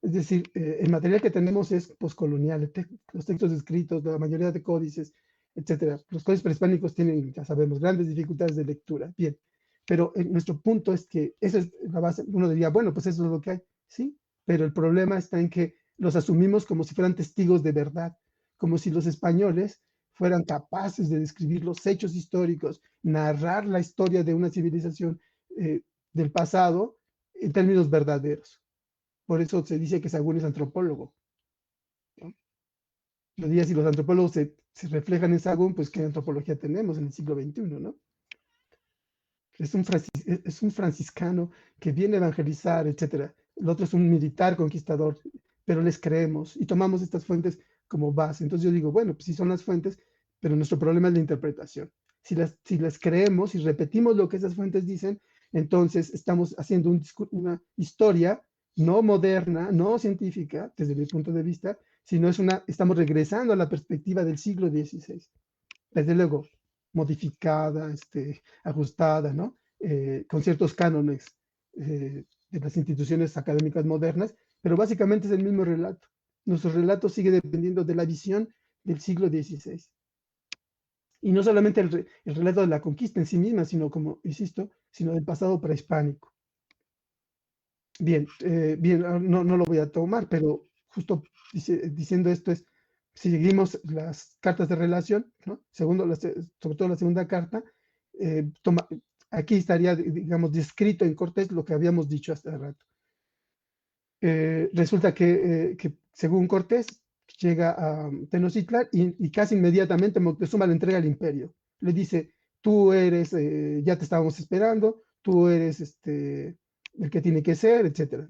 Es decir, el material que tenemos es postcolonial, los textos escritos, la mayoría de códices, etcétera. Los códices prehispánicos tienen, ya sabemos, grandes dificultades de lectura. Bien, pero nuestro punto es que esa es la base. Uno diría, bueno, pues eso es lo que hay, sí, pero el problema está en que los asumimos como si fueran testigos de verdad, como si los españoles fueran capaces de describir los hechos históricos, narrar la historia de una civilización del pasado en términos verdaderos. Por eso se dice que Sagún es antropólogo, ¿no? Yo diría, si los antropólogos se reflejan en Sagún, pues ¿qué antropología tenemos en el siglo XXI, no? Es un franciscano que viene a evangelizar, etcétera. El otro es un militar conquistador, pero les creemos y tomamos estas fuentes como base. Entonces yo digo, bueno, pues sí son las fuentes, pero nuestro problema es la interpretación. Si las creemos y repetimos lo que esas fuentes dicen, entonces estamos haciendo una historia no moderna, no científica, desde mi punto de vista, sino estamos regresando a la perspectiva del siglo XVI. Desde luego, modificada, ajustada, ¿no? Con ciertos cánones de las instituciones académicas modernas, pero básicamente es el mismo relato. Nuestro relato sigue dependiendo de la visión del siglo XVI. Y no solamente el relato de la conquista en sí misma, sino, como insisto, sino del pasado prehispánico. Bien, no lo voy a tomar, pero justo diciendo esto si seguimos las cartas de relación, ¿no? Sobre todo la segunda carta, aquí estaría, digamos, descrito en Cortés lo que habíamos dicho hace rato. Resulta que según Cortés, llega a Tenochtitlan y casi inmediatamente Moctezuma le entrega el imperio. Le dice, tú eres, ya te estábamos esperando, tú eres el que tiene que ser, etcétera.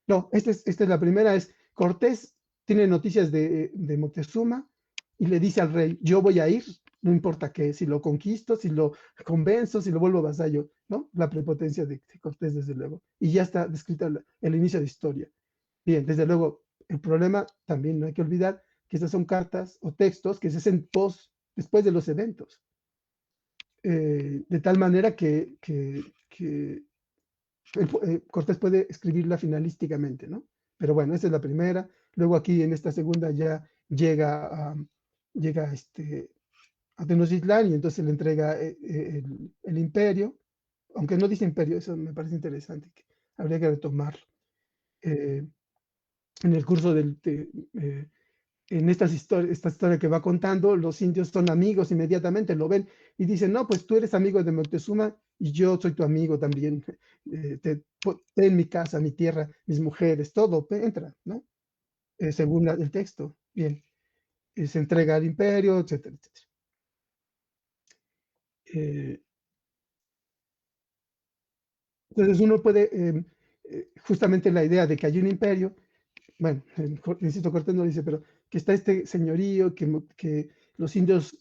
No, esta es la primera, es Cortés tiene noticias de Moctezuma y le dice al rey, yo voy a ir, no importa qué, si lo conquisto, si lo convenzo, si lo vuelvo vasallo, ¿no? La prepotencia de Cortés, desde luego. Y ya está descrita el inicio de historia. Bien, desde luego, el problema también no hay que olvidar que estas son cartas o textos que se hacen después de los eventos. De tal manera que Cortés puede escribirla finalísticamente, ¿no? Pero bueno, esa es la primera. Luego aquí en esta segunda ya llega a Tenochtitlán y entonces le entrega el imperio, aunque no dice imperio, eso me parece interesante, que habría que retomarlo. En el curso en esta historia que va contando, los indios son amigos inmediatamente, lo ven y dicen, no, pues tú eres amigo de Moctezuma y yo soy tu amigo también. En mi casa, mi tierra, mis mujeres, todo, entra, ¿no? Según el texto. Bien. Se entrega al imperio, etcétera, etcétera. Entonces uno puede, justamente la idea de que hay un imperio, bueno, insisto, Cortés no dice, pero que está este señorío, que los indios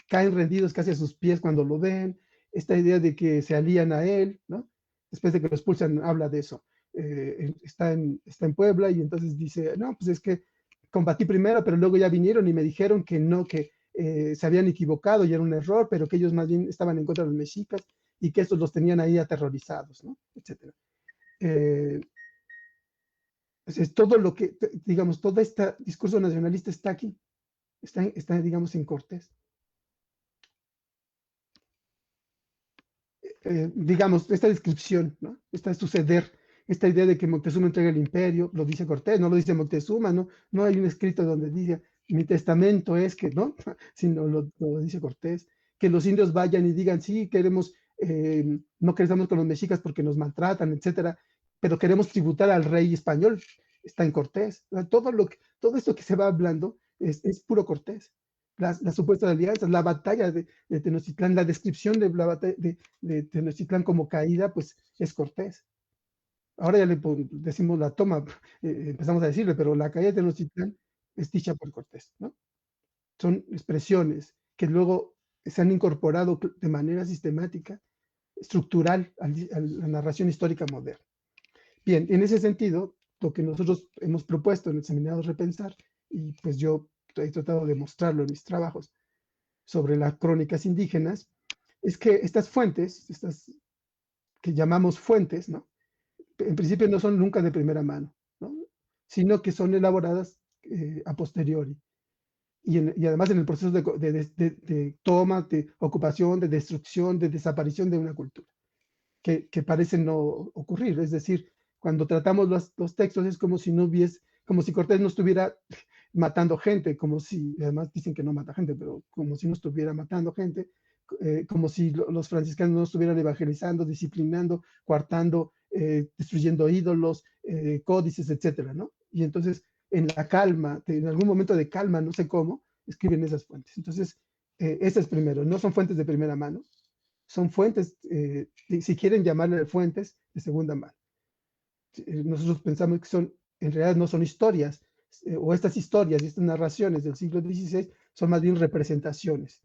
caen rendidos casi a sus pies cuando lo ven, esta idea de que se alían a él, ¿no? Después de que lo expulsan, habla de eso. Está en Puebla y entonces dice, no, pues es que combatí primero, pero luego ya vinieron y me dijeron que no, que se habían equivocado y era un error, pero que ellos más bien estaban en contra de los mexicas y que estos los tenían ahí aterrorizados, ¿no? Etcétera. Es todo lo que, digamos, todo este discurso nacionalista está aquí, está digamos, en Cortés. Digamos, esta descripción, ¿no? Esta suceder, esta idea de que Moctezuma entrega el imperio, lo dice Cortés, no lo dice Moctezuma, no hay un escrito donde dice, mi testamento es que, ¿no? Sino lo dice Cortés, que los indios vayan y digan, sí, queremos, no queremos con los mexicas porque nos maltratan, etcétera, pero queremos tributar al rey español, está en Cortés. Todo esto que se va hablando es puro Cortés. Las supuestas alianzas, la batalla de Tenochtitlán, la descripción de la batalla de Tenochtitlán como caída, pues es Cortés. Ahora ya le decimos la toma, empezamos a decirle, pero la caída de Tenochtitlán es dicha por Cortés, ¿no? Son expresiones que luego se han incorporado de manera sistemática, estructural a la narración histórica moderna. Bien, en ese sentido, lo que nosotros hemos propuesto en el seminario Repensar, y pues yo he tratado de mostrarlo en mis trabajos sobre las crónicas indígenas, es que estas fuentes, estas que llamamos fuentes, ¿no? En principio no son nunca de primera mano, ¿no? Sino que son elaboradas a posteriori. y además en el proceso de toma, de ocupación, de destrucción, de desaparición de una cultura, que parece no ocurrir. Es decir, cuando tratamos los textos es como si no hubiese, como si Cortés no estuviera matando gente, como si, además dicen que no mata gente, pero como si no estuviera matando gente, como si los franciscanos no estuvieran evangelizando, disciplinando, coartando, destruyendo ídolos, códices, etcétera, ¿no? Y entonces, en la calma, en algún momento de calma, no sé cómo, escriben esas fuentes. Entonces, ese es primero, no son fuentes de primera mano, son fuentes, si quieren llamarle fuentes, de segunda mano. Nosotros pensamos que son, en realidad no son historias, o estas historias y estas narraciones del siglo XVI son más bien representaciones.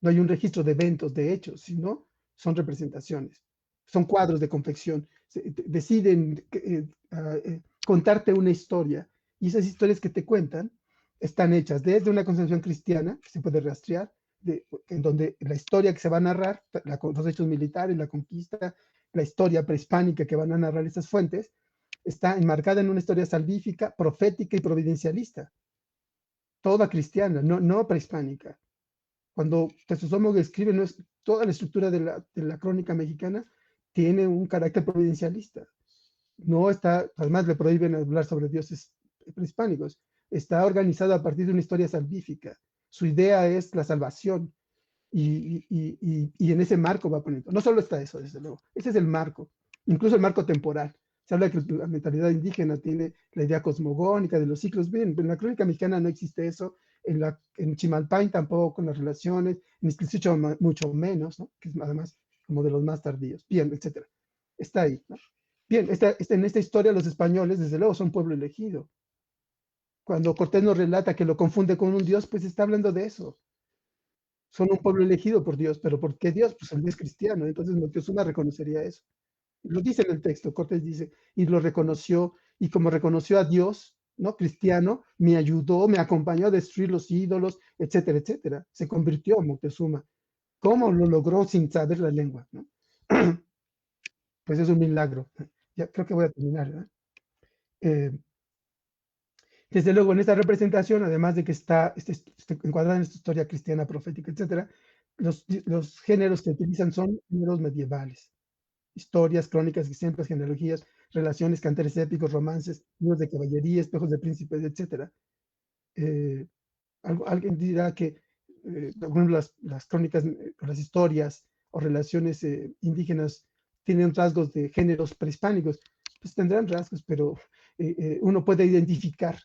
No hay un registro de eventos, de hechos, sino son representaciones. Son cuadros de confección. Deciden contarte una historia, y esas historias que te cuentan están hechas desde una concepción cristiana, que se puede rastrear, en donde la historia que se va a narrar, los hechos militares, la conquista, la historia prehispánica que van a narrar estas fuentes, está enmarcada en una historia salvífica, profética y providencialista, toda cristiana, no prehispánica. Cuando Crisóstomo escribe, no es, toda la estructura de la crónica mexicana tiene un carácter providencialista. No está, además le prohíben hablar sobre dioses prehispánicos. Está organizada a partir de una historia salvífica. Su idea es la salvación, y en ese marco va poniendo. No solo está eso, desde luego. Ese es el marco, incluso el marco temporal. Se habla que la mentalidad indígena tiene la idea cosmogónica de los ciclos. Bien, en la crónica mexicana no existe eso. En Chimalpain tampoco, en las relaciones. En Ixtlilxóchitl mucho menos, ¿no? Que es además como de los más tardíos. Bien, etcétera. Está ahí, ¿no? Bien, en esta historia los españoles, desde luego, son pueblo elegido. Cuando Cortés nos relata que lo confunde con un dios, pues está hablando de eso. Son un pueblo elegido por Dios, pero ¿por qué Dios? Pues el Dios cristiano. Entonces Moctezuma reconocería eso. Lo dice en el texto, Cortés dice, y lo reconoció, y como reconoció a Dios, ¿no? Cristiano, me ayudó, me acompañó a destruir los ídolos, etcétera, etcétera. Se convirtió Moctezuma. ¿Cómo lo logró sin saber la lengua? ¿No? Pues es un milagro. Ya creo que voy a terminar. Desde luego, en esta representación, además de que está encuadrada en esta historia cristiana, profética, etcétera, los géneros que utilizan son géneros medievales. Historias, crónicas, ejemplos, genealogías, relaciones, cantares épicos, romances, libros de caballería, espejos de príncipes, etcétera. Alguien dirá que las crónicas, las historias o relaciones indígenas tienen rasgos de géneros prehispánicos. Pues tendrán rasgos, pero uno puede identificar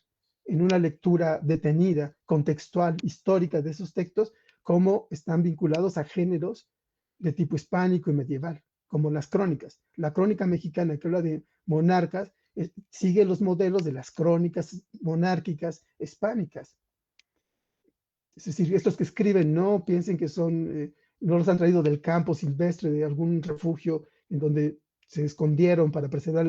en una lectura detenida, contextual, histórica de esos textos, cómo están vinculados a géneros de tipo hispánico y medieval, como las crónicas. La crónica mexicana que habla de monarcas sigue los modelos de las crónicas monárquicas hispánicas. Es decir, estos que escriben no piensen que son, no los han traído del campo silvestre, de algún refugio en donde se escondieron para preservar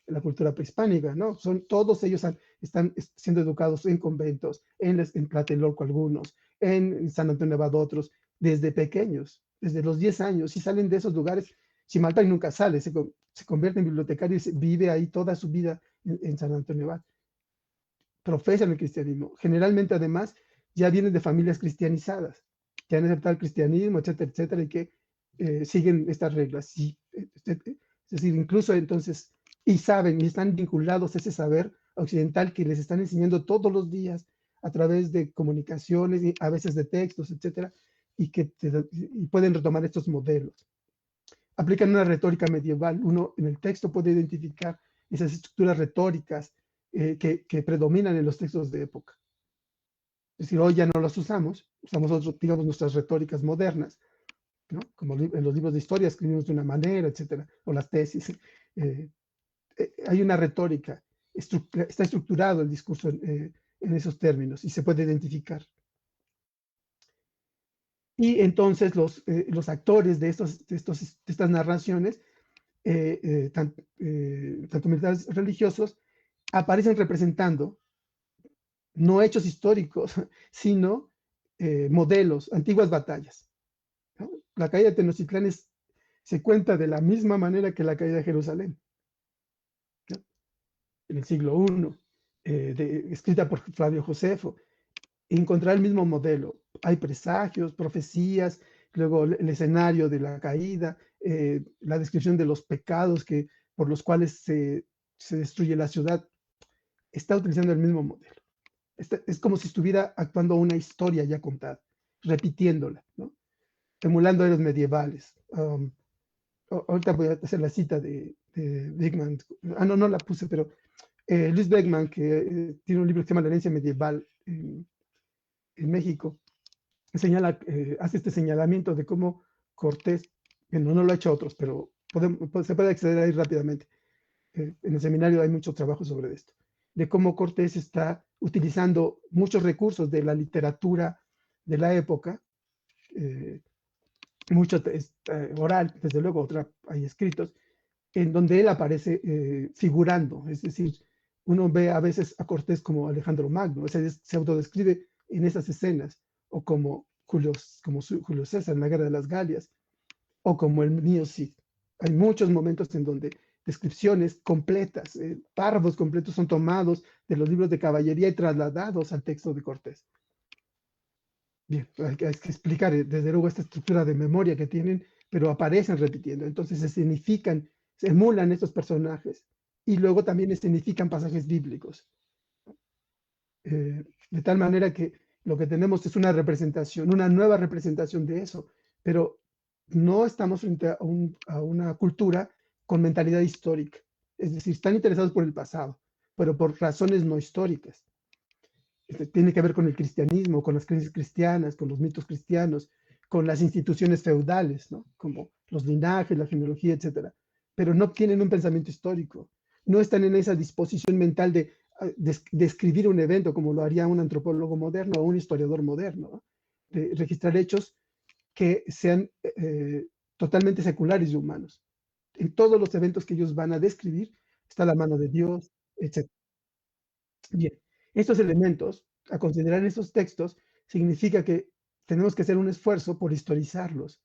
la cultura prehispánica, ¿no? Todos ellos están siendo educados en conventos, en Tlatelolco algunos, en San Antonio Abad otros, desde pequeños, desde los 10 años, y salen de esos lugares. Chimalpain nunca sale, se convierte en bibliotecario y vive ahí toda su vida en San Antonio Abad. Profesan el cristianismo. Generalmente, además, ya vienen de familias cristianizadas, que han aceptado el cristianismo, etcétera, etcétera, y que siguen estas reglas. Es decir, incluso entonces, y saben, y están vinculados a ese saber occidental que les están enseñando todos los días a través de comunicaciones, y a veces de textos, etcétera, y pueden retomar estos modelos. Aplican una retórica medieval. Uno en el texto puede identificar esas estructuras retóricas que predominan en los textos de época. Es decir, hoy ya no las usamos digamos, nuestras retóricas modernas, ¿no? Como en los libros de historia escribimos de una manera, etcétera, o las tesis. Hay una retórica, está estructurado el discurso en esos términos y se puede identificar. Y entonces los actores de estas narraciones, tanto militares religiosos, aparecen representando no hechos históricos, sino modelos, antiguas batallas, ¿no? La caída de Tenochtitlán se cuenta de la misma manera que la caída de Jerusalén, ¿no? En el siglo I, escrita por Flavio Josefo. encontrar el mismo modelo. Hay presagios, profecías, luego el escenario de la caída, la descripción de los pecados por los cuales se destruye la ciudad. Está utilizando el mismo modelo. Es como si estuviera actuando una historia ya contada, repitiéndola, ¿no? Emulando héroes medievales. Ahorita voy a hacer la cita de Beckman. No la puse, pero Luis Beckman, que tiene un libro que se llama La herencia medieval en México, hace este señalamiento de cómo Cortés, que no lo ha hecho otros, pero se puede acceder ahí rápidamente. En el seminario hay mucho trabajo sobre esto, de cómo Cortés está utilizando muchos recursos de la literatura de la época, mucho oral, desde luego, hay escritos, en donde él aparece figurando, es decir, uno ve a veces a Cortés como Alejandro Magno, o sea, se autodescribe en esas escenas, o como Julio César en la Guerra de las Galias, o como el niño Cid. Hay muchos momentos en donde descripciones completas, párrafos completos son tomados de los libros de caballería y trasladados al texto de Cortés. Bien, hay que explicar desde luego esta estructura de memoria que tienen, pero aparecen repitiendo, entonces se significan, se emulan estos personajes y luego también escenifican pasajes bíblicos. De tal manera que lo que tenemos es una representación, una nueva representación de eso, pero no estamos frente a una cultura con mentalidad histórica. Es decir, están interesados por el pasado, pero por razones no históricas. Tiene que ver con el cristianismo, con las creencias cristianas, con los mitos cristianos, con las instituciones feudales, ¿no? Como los linajes, la genealogía, etc. Pero no tienen un pensamiento histórico. No están en esa disposición mental de escribir un evento como lo haría un antropólogo moderno o un historiador moderno, ¿no? De registrar hechos que sean totalmente seculares y humanos. En todos los eventos que ellos van a describir está la mano de Dios, etc. Bien, estos elementos, a considerar en estos textos, significa que tenemos que hacer un esfuerzo por historizarlos,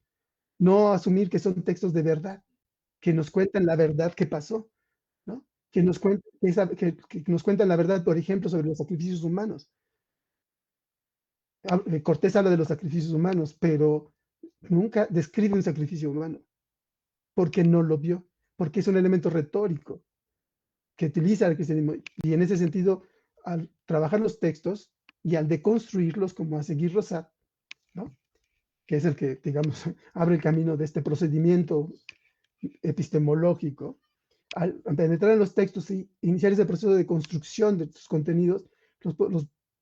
no asumir que son textos de verdad, que nos cuentan la verdad que pasó, ¿no? Que nos cuentan la verdad, por ejemplo, sobre los sacrificios humanos. Cortés habla de los sacrificios humanos, pero nunca describe un sacrificio humano, porque no lo vio, porque es un elemento retórico que utiliza el cristianismo. Y en ese sentido, al trabajar los textos y al deconstruirlos, como a seguir Rosat, ¿no? Que es el que, digamos, abre el camino de este procedimiento epistemológico, al penetrar en los textos y iniciar ese proceso de construcción de sus contenidos,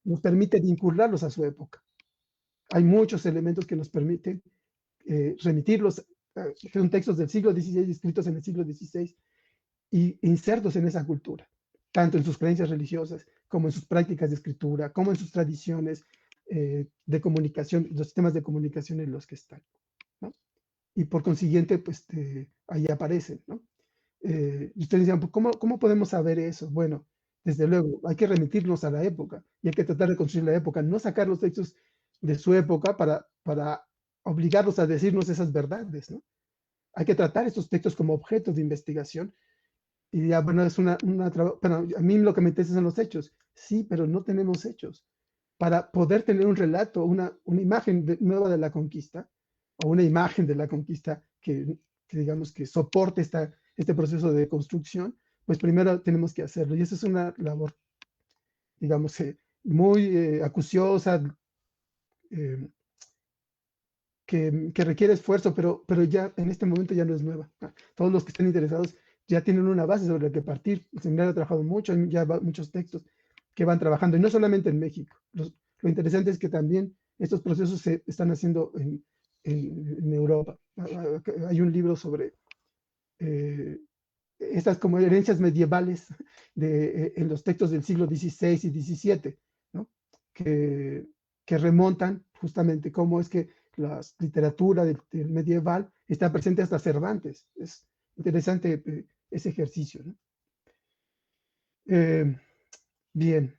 nos permite vincularlos a su época. Hay muchos elementos que nos permiten remitirlos, son textos del siglo XVI, escritos en el siglo XVI, y insertos en esa cultura, tanto en sus creencias religiosas, como en sus prácticas de escritura, como en sus tradiciones de comunicación, los sistemas de comunicación en los que están, ¿no? Y por consiguiente, pues ahí aparecen, ¿no? Y ustedes decían, ¿cómo podemos saber eso? Bueno, desde luego, hay que remitirnos a la época y hay que tratar de construir la época, no sacar los textos de su época para obligarlos a decirnos esas verdades, ¿no? Hay que tratar estos textos como objetos de investigación. Y ya, bueno, pero a mí lo que me interesa son los hechos. Sí, pero no tenemos hechos. Para poder tener un relato, una imagen nueva de la conquista, o una imagen de la conquista que digamos que soporte este proceso de construcción, pues primero tenemos que hacerlo. Y esa es una labor, digamos, muy acuciosa, que requiere esfuerzo, pero ya en este momento ya no es nueva. Todos los que estén interesados ya tienen una base sobre la que partir. El seminario ha trabajado mucho, hay ya muchos textos que van trabajando, y no solamente en México. Lo interesante es que también estos procesos se están haciendo en Europa. Hay un libro sobre estas como herencias medievales en los textos del siglo XVI y XVII, ¿no? que remontan justamente cómo es que la literatura del medieval está presente hasta Cervantes. Es interesante ese ejercicio, ¿no? Bien.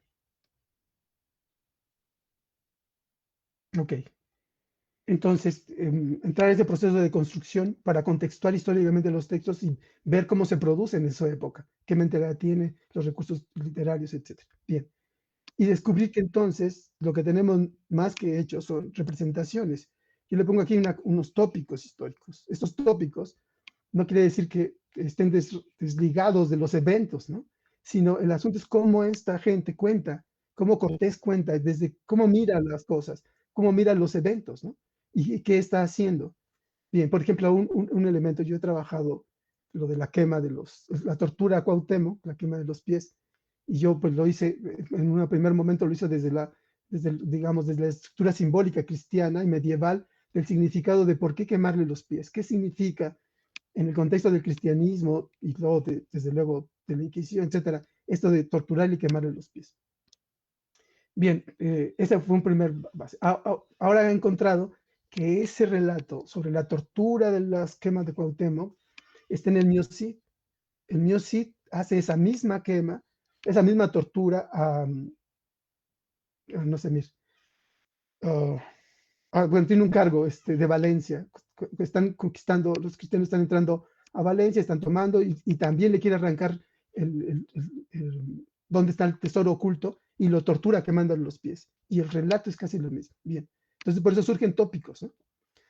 Ok. Entonces, entrar a ese proceso de construcción para contextuar históricamente los textos y ver cómo se producen en su época, qué mentalidad tiene, los recursos literarios, etc. Bien. y descubrí que entonces lo que tenemos más que hechos son representaciones. Yo le pongo aquí unos tópicos históricos. Estos tópicos no quiere decir que estén desligados de los eventos, ¿no? Sino el asunto es cómo esta gente cuenta, cómo Cortés cuenta, desde cómo mira las cosas, cómo mira los eventos, ¿no? Y qué está haciendo. Bien, por ejemplo, un elemento, yo he trabajado lo de la quema de la tortura a Cuauhtémoc, la quema de los pies, y yo pues lo hice, en un primer momento lo hice digamos, desde la estructura simbólica cristiana y medieval, del significado de por qué quemarle los pies, qué significa en el contexto del cristianismo y luego, desde luego, de la Inquisición, etcétera, esto de torturar y quemarle los pies. Bien, ese fue un primer base. Ahora he encontrado que ese relato sobre la tortura de las quemas de Cuauhtémoc está en el Mio Cid. El Mio Cid hace esa misma quema, esa misma tortura a, no sé, bueno, tiene un cargo de Valencia, están conquistando, los cristianos están entrando a Valencia, están tomando y también le quiere arrancar donde está el tesoro oculto y lo tortura quemando los pies. Y el relato es casi lo mismo. Bien, entonces por eso surgen tópicos, ¿no?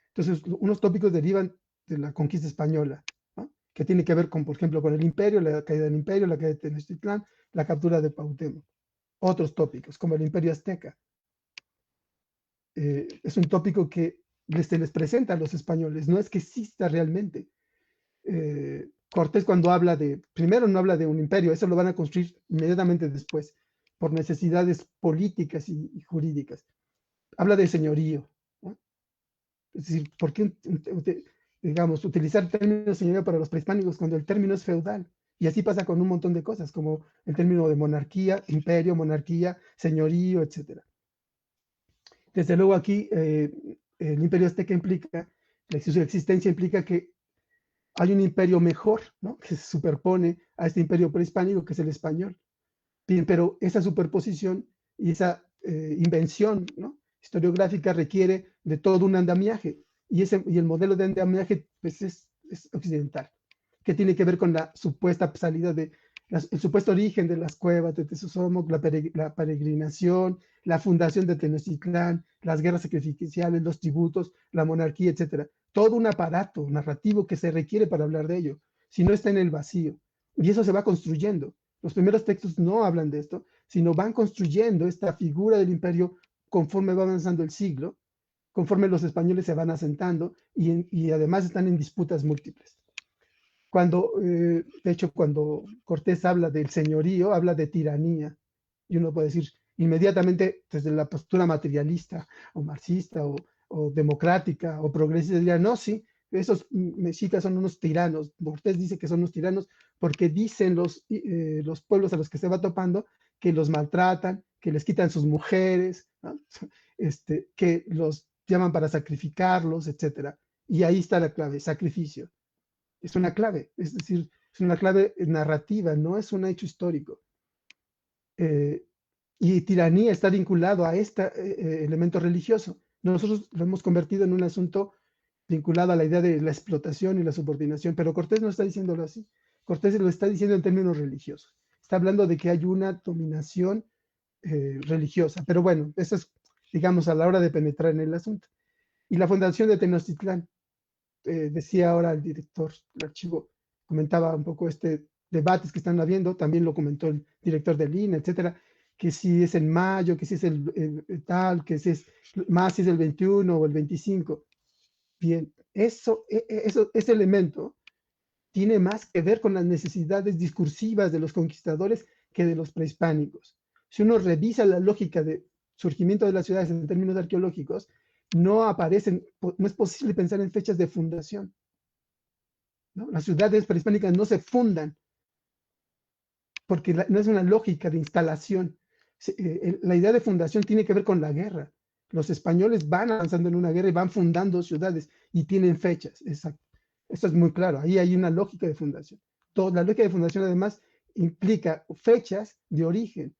Entonces unos tópicos derivan de la conquista española, ¿no? Que tiene que ver con, por ejemplo, con el imperio, la caída del imperio, la caída de Tenochtitlán, la captura de Cuauhtémoc. Otros tópicos, como el imperio azteca. Es un tópico que se les presenta a los españoles, no es que exista realmente. Cortés cuando habla primero no habla de un imperio, eso lo van a construir inmediatamente después, por necesidades políticas y jurídicas. Habla de señorío, ¿no? Es decir, ¿por qué, digamos, utilizar el término señorío para los prehispánicos cuando el término es feudal? Y así pasa con un montón de cosas, como el término de monarquía, imperio, monarquía, señorío, etcétera. Desde luego aquí el imperio azteca implica, su existencia implica que hay un imperio mejor, ¿no? Que se superpone a este imperio prehispánico que es el español. Bien, pero esa superposición y esa invención, ¿no?, historiográfica requiere de todo un andamiaje y el modelo de andamiaje pues, es occidental, que tiene que ver con la supuesta salida el supuesto origen de las cuevas de Tezosomoc, la peregrinación, la fundación de Tenochtitlán, las guerras sacrificiales, los tributos, la monarquía, etcétera. Todo un aparato narrativo que se requiere para hablar de ello, si no está en el vacío. Y eso se va construyendo. Los primeros textos no hablan de esto, sino van construyendo esta figura del imperio conforme va avanzando el siglo, conforme los españoles se van asentando y además están en disputas múltiples. De hecho, cuando Cortés habla del señorío, habla de tiranía. Y uno puede decir inmediatamente desde la postura materialista o marxista o democrática o progresista, diría, no, sí, esos mexicas son unos tiranos. Cortés dice que son unos tiranos porque dicen los pueblos a los que se va topando que los maltratan, que les quitan sus mujeres, ¿no? Que los llaman para sacrificarlos, etc. Y ahí está la clave, sacrificio. Es una clave, es decir, es una clave narrativa, no es un hecho histórico. Y tiranía está vinculado a este elemento religioso. Nosotros lo hemos convertido en un asunto vinculado a la idea de la explotación y la subordinación, pero Cortés no está diciéndolo así. Cortés lo está diciendo en términos religiosos. Está hablando de que hay una dominación religiosa, pero bueno, eso es, digamos, a la hora de penetrar en el asunto. Y la fundación de Tenochtitlán, decía ahora el director del archivo, comentaba un poco debates que están habiendo, también lo comentó el director del INE, etcétera, que si es en mayo, que si es tal, que si es más, si es el 21 o el 25. Bien, ese elemento tiene más que ver con las necesidades discursivas de los conquistadores que de los prehispánicos. Si uno revisa la lógica de surgimiento de las ciudades en términos arqueológicos, no es posible pensar en fechas de fundación, ¿no? Las ciudades prehispánicas no se fundan porque no es una lógica de instalación. La idea de fundación tiene que ver con la guerra. Los españoles van avanzando en una guerra y van fundando ciudades y tienen fechas. Exacto. Esto es muy claro. Ahí hay una lógica de fundación. La lógica de fundación además implica fechas de origen,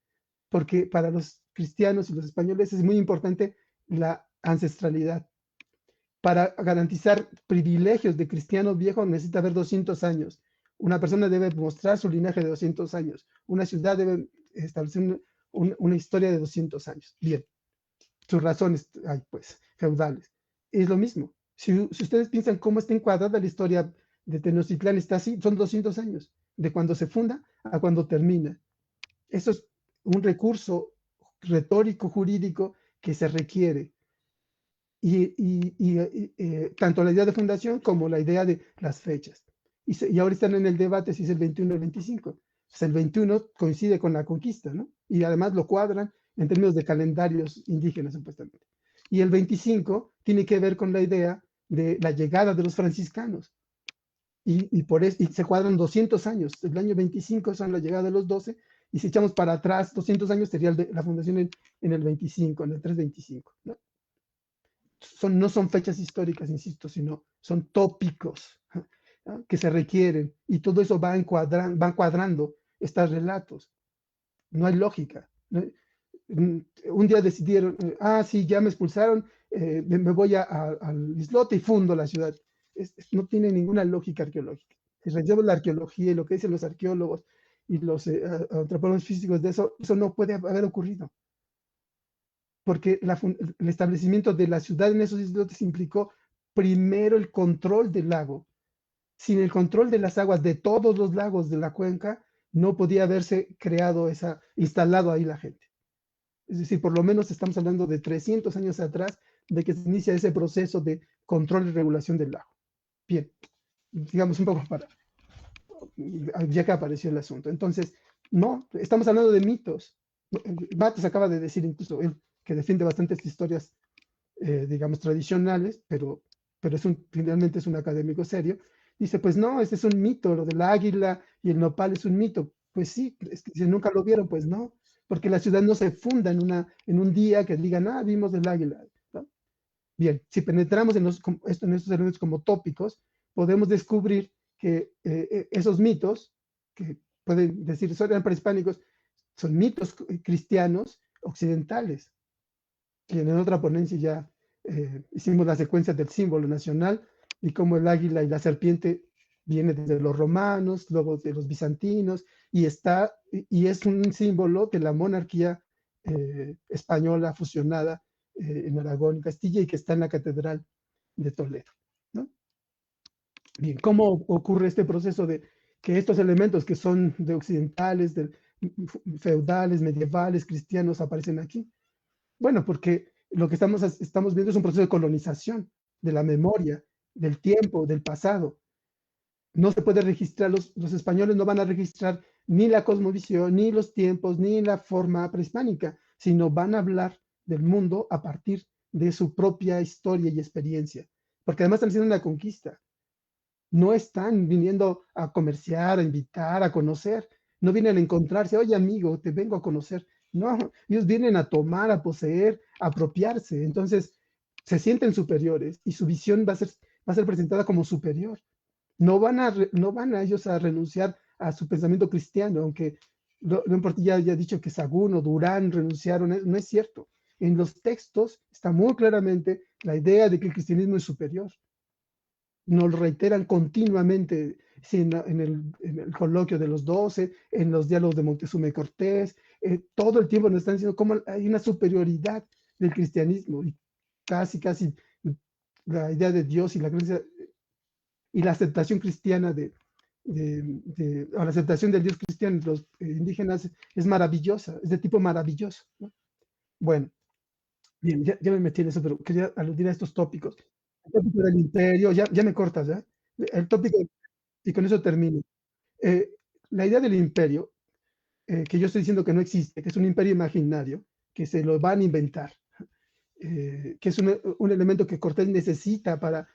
porque para los cristianos y los españoles es muy importante la ancestralidad. Para garantizar privilegios de cristiano viejo necesita haber 200 años. Una persona debe mostrar su linaje de 200 años. Una ciudad debe establecer una historia de 200 años. Bien, sus razones hay, pues, feudales. Es lo mismo. Si ustedes piensan cómo está encuadrada la historia de Tenochtitlán, está así, son 200 años, de cuando se funda a cuando termina. Eso es un recurso retórico, jurídico, que se requiere. Tanto la idea de fundación como la idea de las fechas. Y ahora están en el debate si es el 21 o el 25. Pues el 21 coincide con la conquista, ¿no? Y además lo cuadran en términos de calendarios indígenas, supuestamente. Y el 25 tiene que ver con la idea de la llegada de los franciscanos. Por eso, y se cuadran 200 años. El año 25 son la llegada de los 12, y si echamos para atrás 200 años sería la fundación en el 25, en el 325, ¿no? No son fechas históricas, insisto, sino son tópicos, ¿no?, que se requieren, y todo eso van cuadrando estos relatos. No hay lógica, ¿no? Un día decidieron, sí, ya me expulsaron, me voy al islote y fundo la ciudad. No tiene ninguna lógica arqueológica. Si revisamos la arqueología y lo que dicen los arqueólogos y los antropólogos físicos de eso no puede haber ocurrido. Porque el establecimiento de la ciudad en esos islotes implicó primero el control del lago. Sin el control de las aguas de todos los lagos de la cuenca, no podía haberse instalado ahí la gente. Es decir, por lo menos estamos hablando de 300 años atrás de que se inicia ese proceso de control y regulación del lago. Bien, digamos un poco ya que apareció el asunto. Entonces, no, estamos hablando de mitos. Matos acaba de decir incluso él que defiende bastantes historias, digamos, tradicionales, pero finalmente es un académico serio. Dice, pues no, este es un mito, lo del águila y el nopal es un mito. Pues sí, es que si nunca lo vieron, pues no, porque la ciudad no se funda en un día que digan, vimos el águila, ¿no? Bien, si penetramos en estos elementos como tópicos, podemos descubrir que esos mitos, que pueden decir eran prehispánicos, son mitos cristianos occidentales. Y en otra ponencia ya hicimos la secuencia del símbolo nacional y cómo el águila y la serpiente viene desde los romanos, luego de los bizantinos, y es un símbolo de la monarquía española fusionada en Aragón y Castilla, y que está en la Catedral de Toledo, ¿no? Bien, ¿cómo ocurre este proceso de que estos elementos que son de occidentales, feudales, medievales, cristianos, aparecen aquí? Bueno, porque lo que estamos viendo es un proceso de colonización de la memoria, del tiempo, del pasado. No se puede registrar, los españoles no van a registrar ni la cosmovisión, ni los tiempos, ni la forma prehispánica, sino van a hablar del mundo a partir de su propia historia y experiencia, porque además están haciendo una conquista. No están viniendo a comerciar, a invitar, a conocer. No vienen a encontrarse, oye amigo, te vengo a conocer. No, ellos vienen a tomar, a poseer, a apropiarse. Entonces, se sienten superiores y su visión va a ser presentada como superior. No van a ellos a renunciar a su pensamiento cristiano, aunque León Portilla ya ha dicho que Sagún o Durán renunciaron. No es cierto. En los textos está muy claramente la idea de que el cristianismo es superior. Nos reiteran continuamente en el coloquio de los 12, en los diálogos de Montezuma y Cortés, todo el tiempo nos están diciendo cómo hay una superioridad del cristianismo, y casi la idea de Dios y la creencia y la aceptación cristiana o la aceptación del Dios cristiano de los indígenas es maravillosa, es de tipo maravilloso, ¿no? Bueno, bien, ya me metí en eso, pero quería aludir a estos tópicos. El tópico del imperio, ya me cortas, ¿ya? El tópico, y con eso termino. La idea del imperio, que yo estoy diciendo que no existe, que es un imperio imaginario, que se lo van a inventar, que es un elemento que Cortés necesita para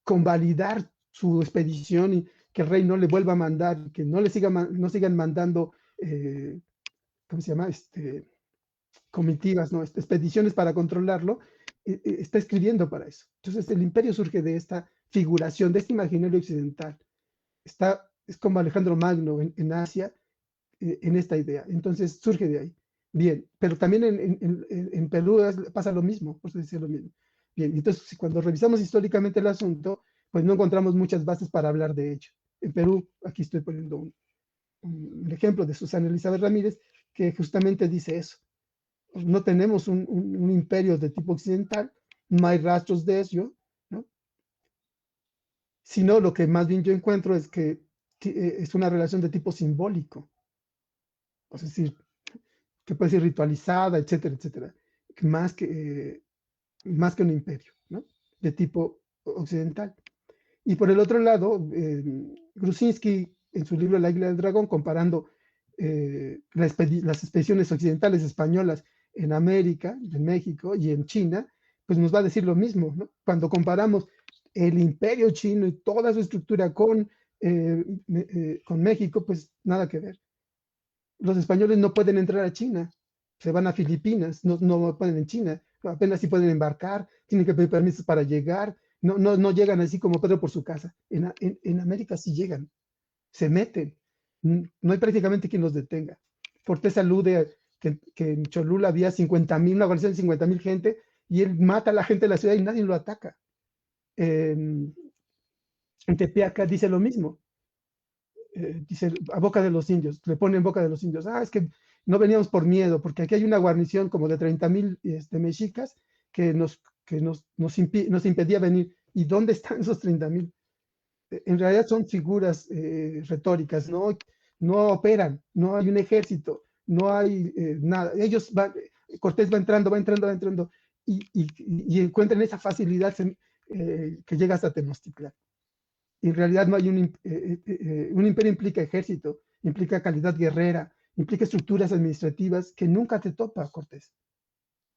convalidar su expedición y que el rey no le vuelva a mandar, que no sigan mandando, ¿cómo se llama? Comitivas, ¿no? Expediciones para controlarlo. Está escribiendo para eso. Entonces el imperio surge de esta figuración, de este imaginario occidental. Es como Alejandro Magno en Asia, en esta idea. Entonces surge de ahí. Bien, pero también en Perú pasa lo mismo, por eso decía lo mismo. Bien, entonces cuando revisamos históricamente el asunto, pues no encontramos muchas bases para hablar de ello. En Perú, aquí estoy poniendo un ejemplo de Susana Elizabeth Ramírez, que justamente dice eso. No tenemos un imperio de tipo occidental, no hay rastros de eso, ¿no? Sino lo que más bien yo encuentro es que es una relación de tipo simbólico, es decir, que puede ser ritualizada, etcétera, etcétera, más que, más que un imperio, ¿no? De tipo occidental. Y por el otro lado, Grusinski, en su libro La Isla del Dragón, comparando las expediciones occidentales españolas en América, en México y en China, pues nos va a decir lo mismo, ¿no? Cuando comparamos el imperio chino y toda su estructura con México, pues nada que ver. Los españoles no pueden entrar a China, se van a Filipinas, no pueden en China, apenas si pueden embarcar, tienen que pedir permisos para llegar, no llegan así como Pedro por su casa. En América sí llegan, se meten, no hay prácticamente quien los detenga. Cortés alude a que en Cholula había 50,000, una guarnición de 50,000 gente, y él mata a la gente de la ciudad y nadie lo ataca. En Tepeaca dice lo mismo, dice a boca de los indios, le pone en boca de los indios, es que no veníamos por miedo, porque aquí hay una guarnición como de 30,000 mexicas nos impedía venir. ¿Y dónde están esos 30,000? En realidad son figuras retóricas, no operan, no hay un ejército, no hay nada. Ellos van, Cortés va entrando, y encuentran esa facilidad que llega hasta Tenochtitlan. En realidad no hay un imperio implica ejército, implica calidad guerrera, implica estructuras administrativas que nunca te topa, Cortés.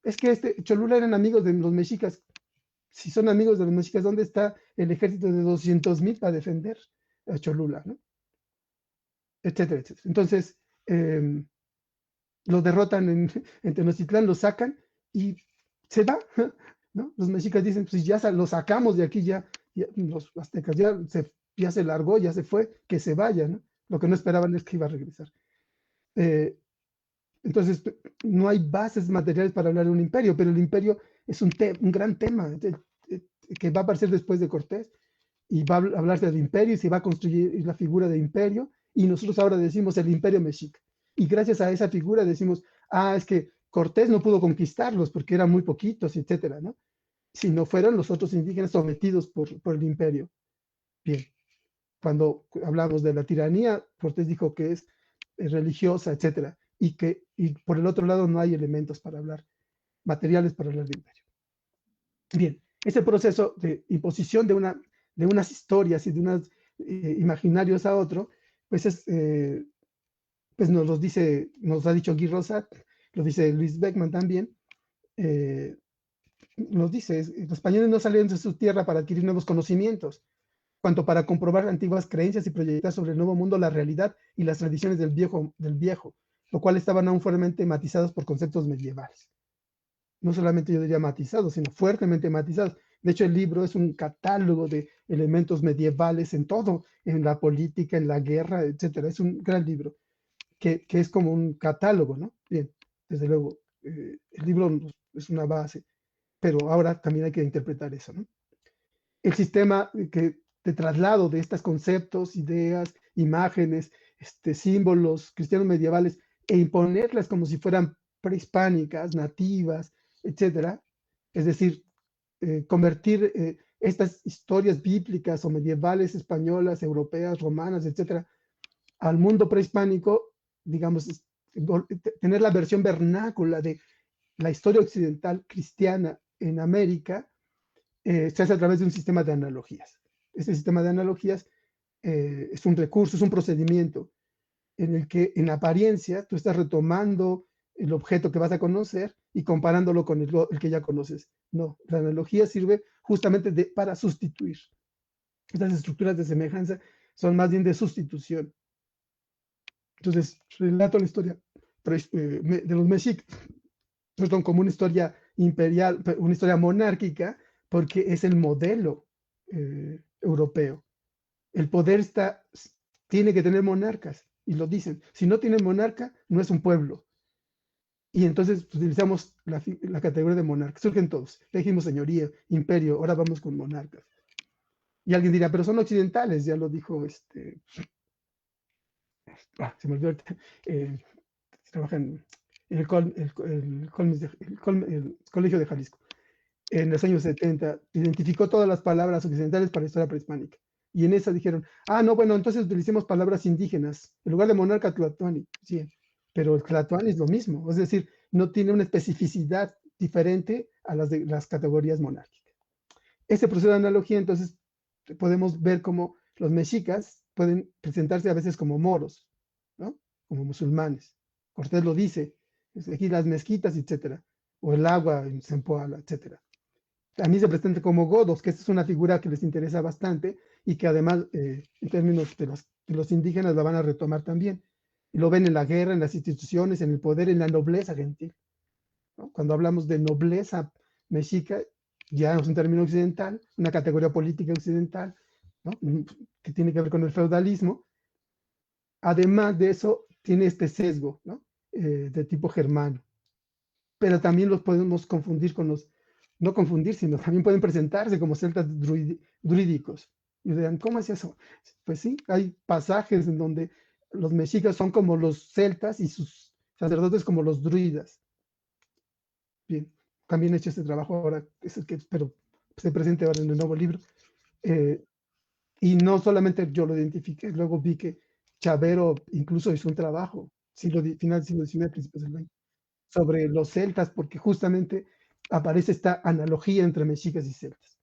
Es que Cholula eran amigos de los mexicas. Si son amigos de los mexicas, ¿dónde está el ejército de 200,000 para defender a Cholula, ¿no? Etcétera, etcétera. Entonces, lo derrotan en Tenochtitlán, lo sacan y se va, ¿no? Los mexicas dicen, pues ya lo sacamos de aquí, ya los aztecas ya se largó, ya se fue, que se vaya, ¿no? Lo que no esperaban es que iba a regresar. Entonces, no hay bases materiales para hablar de un imperio, pero el imperio es un gran tema que va a aparecer después de Cortés, y va a hablarse del imperio, y se va a construir la figura de imperio, y nosotros ahora decimos el imperio mexica. Y gracias a esa figura decimos, es que Cortés no pudo conquistarlos porque eran muy poquitos, etcétera, ¿no? Si no fueron los otros indígenas sometidos por el imperio. Bien, cuando hablamos de la tiranía, Cortés dijo que es religiosa, etcétera, y por el otro lado no hay elementos para hablar, materiales para hablar de imperio. Bien, ese proceso de imposición de unas historias y de unos imaginarios a otro, pues pues nos ha dicho Guy Rosat, lo dice Luis Beckmann también, nos dice, los españoles no salieron de su tierra para adquirir nuevos conocimientos, cuanto para comprobar antiguas creencias y proyectar sobre el nuevo mundo la realidad y las tradiciones del viejo, lo cual estaban aún fuertemente matizados por conceptos medievales. No solamente yo diría matizados, sino fuertemente matizados. De hecho, el libro es un catálogo de elementos medievales en todo, en la política, en la guerra, etcétera. Es un gran libro que es como un catálogo, ¿no? Bien, desde luego, el libro es una base, pero ahora también hay que interpretar eso, ¿no? El sistema de traslado de estos conceptos, ideas, imágenes, símbolos cristianos medievales e imponerlas como si fueran prehispánicas, nativas, etcétera. Es decir, convertir estas historias bíblicas o medievales, españolas, europeas, romanas, etcétera, al mundo prehispánico, digamos, tener la versión vernácula de la historia occidental cristiana en América, se hace a través de un sistema de analogías. Este sistema de analogías es un recurso, es un procedimiento en el que en apariencia tú estás retomando el objeto que vas a conocer y comparándolo con el que ya conoces. No, la analogía sirve justamente para sustituir. Estas estructuras de semejanza son más bien de sustitución. Entonces, relato la historia de los mexicas, perdón, como una historia imperial, una historia monárquica, porque es el modelo europeo. El poder tiene que tener monarcas, y lo dicen. Si no tiene monarca, no es un pueblo. Y entonces utilizamos la categoría de monarca. Surgen todos. Dijimos señoría, imperio, ahora vamos con monarcas. Y alguien dirá, pero son occidentales, ya lo dijo se me olvidó, trabaja en el Colegio de Jalisco, en los años 70, identificó todas las palabras occidentales para la historia prehispánica. Y en esa dijeron, no, bueno, entonces utilicemos palabras indígenas. En lugar de monarca, tlatoani. Sí, pero el tlatoani es lo mismo. Es decir, no tiene una especificidad diferente a las de las categorías monárquicas. Ese proceso de analogía, entonces, podemos ver cómo los mexicas pueden presentarse a veces como moros, ¿no? Como musulmanes. Cortés lo dice, aquí las mezquitas, etcétera, o el agua en Zempoala, etcétera. También se presenta como godos, que esta es una figura que les interesa bastante y que además, en términos de los indígenas, la van a retomar también. Y lo ven en la guerra, en las instituciones, en el poder, en la nobleza gentil, ¿no? Cuando hablamos de nobleza mexica, ya es un término occidental, una categoría política occidental, ¿no? Que tiene que ver con el feudalismo. Además de eso, tiene este sesgo, ¿no? De tipo germano. Pero también los podemos confundir con los, no confundir, sino también pueden presentarse como celtas druídicos. Y dirán, ¿cómo es eso? Pues sí, hay pasajes en donde los mexicas son como los celtas y sus sacerdotes como los druidas. Bien, también he hecho este trabajo ahora, es el que espero se presente ahora en el nuevo libro. Y no solamente yo lo identifiqué, luego vi que Chavero incluso hizo un trabajo, final del siglo XIX, principios del XX, sobre los celtas, porque justamente aparece esta analogía entre mexicas y celtas.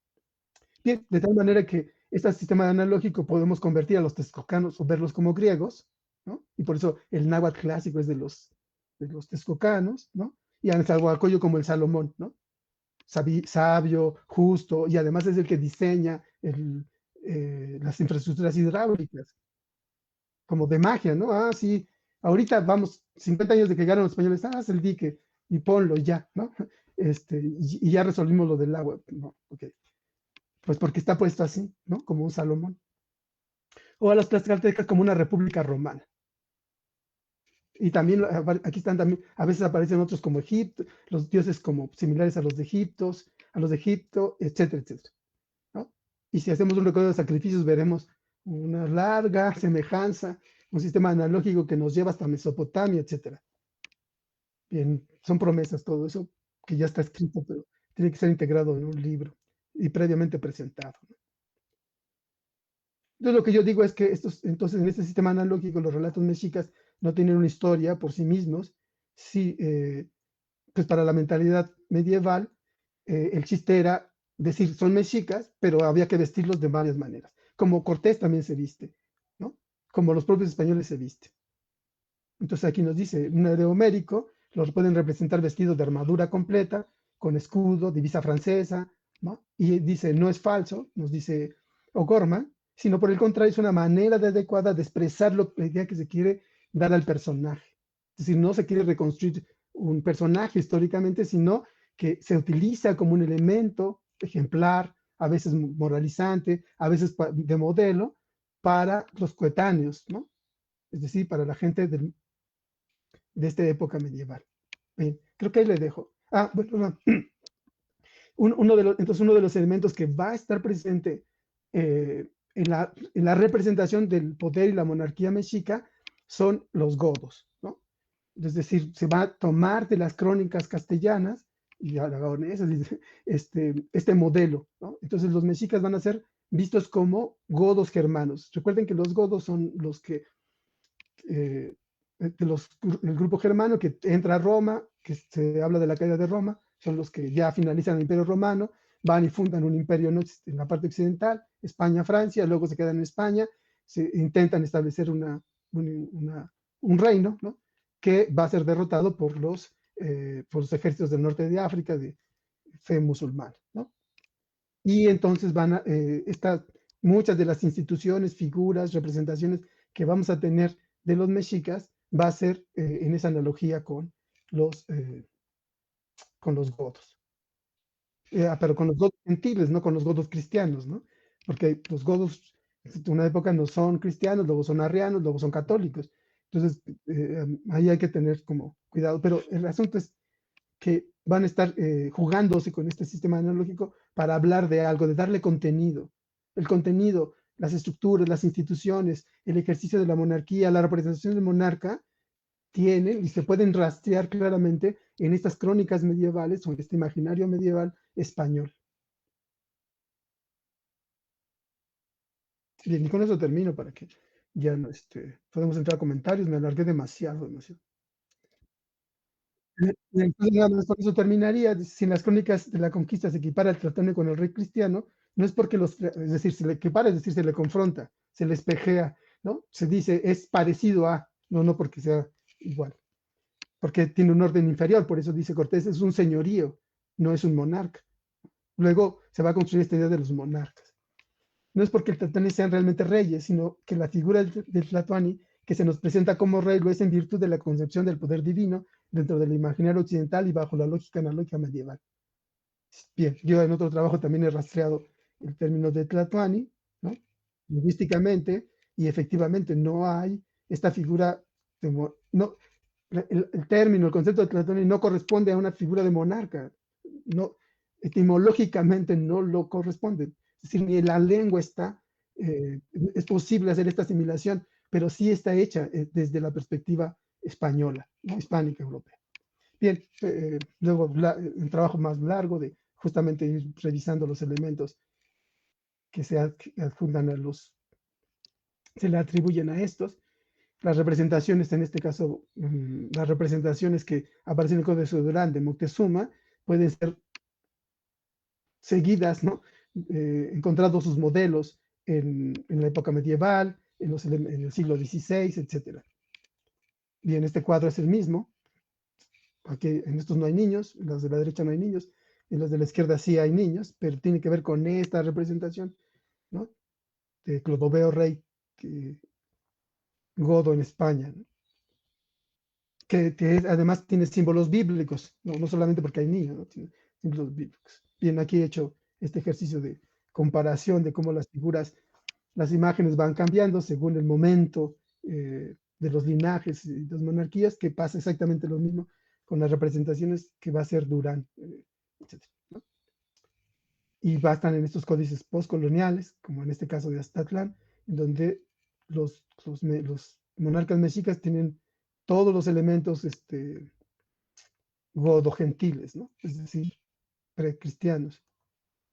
Bien, de tal manera que este sistema analógico podemos convertir a los texcocanos o verlos como griegos, ¿no? Y por eso el náhuatl clásico es de los texcocanos, ¿no? Y a Nezahualcóyotl como el Salomón, ¿no? Sabio, justo, y además es el que diseña las infraestructuras hidráulicas, como de magia, ¿no? Sí, ahorita vamos, 50 años de que llegaron los españoles, haz el dique y ponlo ya, ¿no? Y ya resolvimos lo del agua, ¿no? Ok. Pues porque está puesto así, ¿no? Como un Salomón. O a los tlaxcaltecas como una república romana. Y también aquí están también, a veces aparecen otros como Egipto, los dioses como similares a los de Egipto, etcétera, etcétera, ¿no? Y si hacemos un recorrido de sacrificios, veremos una larga semejanza, un sistema analógico que nos lleva hasta Mesopotamia, etcétera. Bien, son promesas todo eso que ya está escrito, pero tiene que ser integrado en un libro y previamente presentado, ¿no? Entonces, lo que yo digo es que entonces en este sistema analógico los relatos mexicas no tienen una historia por sí mismos. Sí, pues para la mentalidad medieval, el chiste era decir, son mexicas, pero había que vestirlos de varias maneras. Como Cortés también se viste, ¿no? Como los propios españoles se visten. Entonces aquí nos dice, un héroe homérico, los pueden representar vestidos de armadura completa, con escudo, divisa francesa, ¿no? Y dice, no es falso, nos dice O'Gorman, sino por el contrario es una manera adecuada de expresar la idea que se quiere dar al personaje. Es decir, no se quiere reconstruir un personaje históricamente, sino que se utiliza como un elemento ejemplar, a veces moralizante, a veces de modelo, para los coetáneos, ¿no? Es decir, para la gente de esta época medieval. Bien, creo que ahí le dejo. Bueno, entonces uno de los elementos que va a estar presente en la representación del poder y la monarquía mexica son los godos, ¿no? Es decir, se va a tomar de las crónicas castellanas y aragonesas este modelo, ¿no? Entonces los mexicas van a ser vistos como godos germanos. Recuerden que los godos son los que el grupo germano que entra a Roma, que se habla de la caída de Roma, son los que ya finalizan el Imperio Romano, van y fundan un imperio en la parte occidental, España, Francia, luego se quedan en España, se intentan establecer un reino, ¿no? Que va a ser derrotado por los ejércitos del norte de África de fe musulmana, ¿no? Y entonces muchas de las instituciones, figuras, representaciones que vamos a tener de los mexicas va a ser en esa analogía con los godos. Pero con los godos gentiles, no con los godos cristianos, ¿no? Porque los godos en una época no son cristianos, luego son arrianos, luego son católicos. Entonces, ahí hay que tener como cuidado. Pero el asunto es que van a estar jugándose con este sistema analógico para hablar de algo, de darle contenido. El contenido, las estructuras, las instituciones, el ejercicio de la monarquía, la representación del monarca, tienen y se pueden rastrear claramente en estas crónicas medievales o en este imaginario medieval español. Bien, y con eso termino para que ya no podemos entrar a comentarios. Me alargué demasiado, demasiado. Entonces, nada más con eso terminaría. Si en las crónicas de la conquista se equipara el tratado con el rey cristiano, no es porque es decir, se le equipara, es decir, se le confronta, se le espejea, ¿no? Se dice es parecido a, no porque sea igual, porque tiene un orden inferior, por eso dice Cortés, es un señorío, no es un monarca. Luego se va a construir esta idea de los monarcas. No es porque el Tlatoani sean realmente reyes, sino que la figura del Tlatoani que se nos presenta como rey lo es en virtud de la concepción del poder divino dentro del imaginario occidental y bajo la lógica analógica medieval. Bien, yo en otro trabajo también he rastreado el término de Tlatoani, ¿no? Lingüísticamente, y efectivamente no hay esta figura, no, el término, el concepto de Tlatoani no corresponde a una figura de monarca, no, etimológicamente no lo corresponde. Es decir, ni en la lengua es posible hacer esta asimilación, pero sí está hecha desde la perspectiva española, ¿no? Hispánica, europea. Bien, luego un trabajo más largo de justamente ir revisando los elementos que se adjuntan se le atribuyen a estos. Las representaciones, en este caso, las representaciones que aparecen en el Códice de Durán de Moctezuma, pueden ser seguidas, ¿no? Encontrando sus modelos en la época medieval, en el siglo XVI, etc. Bien, este cuadro es el mismo. Aquí en estos no hay niños, en los de la derecha no hay niños, en los de la izquierda sí hay niños, pero tiene que ver con esta representación, ¿no? De Clodoveo Rey Godo en España, ¿no? Que además tiene símbolos bíblicos, no solamente porque hay niños, ¿no? Tiene símbolos bíblicos. Bien, aquí he hecho este ejercicio de comparación de cómo las figuras, las imágenes van cambiando según el momento de los linajes y las monarquías, que pasa exactamente lo mismo con las representaciones que va a ser Durán, etc., ¿no? Y bastan en estos códices postcoloniales, como en este caso de Aztatlán, en donde los monarcas mexicas tienen todos los elementos godo-gentiles, ¿no? Es decir, precristianos,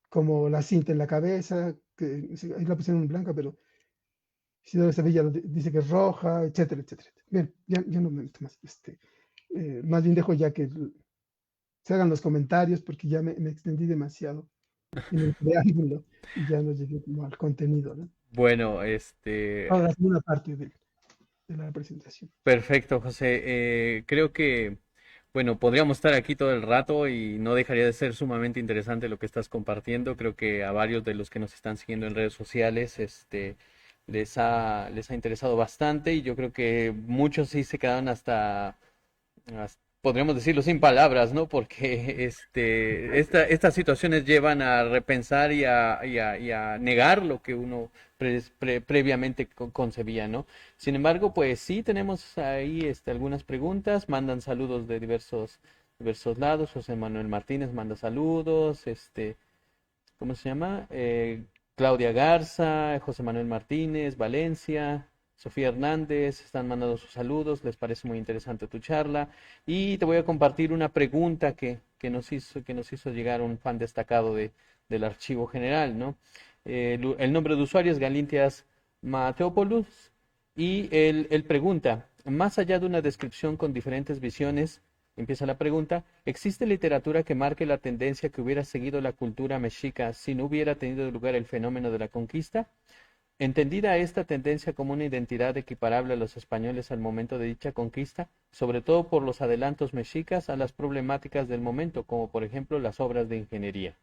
como la cinta en la cabeza, que ahí la pusieron en blanca, pero Isidoro Sevilla dice que es roja, etcétera, etcétera. Bien, ya no me meto más. Más bien dejo ya que se hagan los comentarios porque ya me extendí demasiado en el preámbulo y ya no llegué como al contenido, ¿no? Bueno, Ahora la segunda parte de la presentación. perfecto, José. Creo que, bueno, podríamos estar aquí todo el rato y no dejaría de ser sumamente interesante lo que estás compartiendo. Creo que a varios de los que nos están siguiendo en redes sociales, les ha interesado bastante y yo creo que muchos sí se quedaron podríamos decirlo sin palabras, ¿no? Porque estas situaciones llevan a repensar y a negar lo que uno previamente concebía, ¿no? Sin embargo, pues sí tenemos ahí algunas preguntas, mandan saludos de diversos lados. José Manuel Martínez manda saludos, ¿cómo se llama? Claudia Garza, José Manuel Martínez, Valencia, Sofía Hernández, están mandando sus saludos, les parece muy interesante tu charla. Y te voy a compartir una pregunta que nos hizo llegar un fan destacado del Archivo General, ¿no? El nombre de usuario es Galintias Mateopoulos y él pregunta, más allá de una descripción con diferentes visiones, empieza la pregunta, ¿existe literatura que marque la tendencia que hubiera seguido la cultura mexica si no hubiera tenido lugar el fenómeno de la conquista? Entendida esta tendencia como una identidad equiparable a los españoles al momento de dicha conquista, sobre todo por los adelantos mexicas a las problemáticas del momento, como por ejemplo las obras de ingeniería.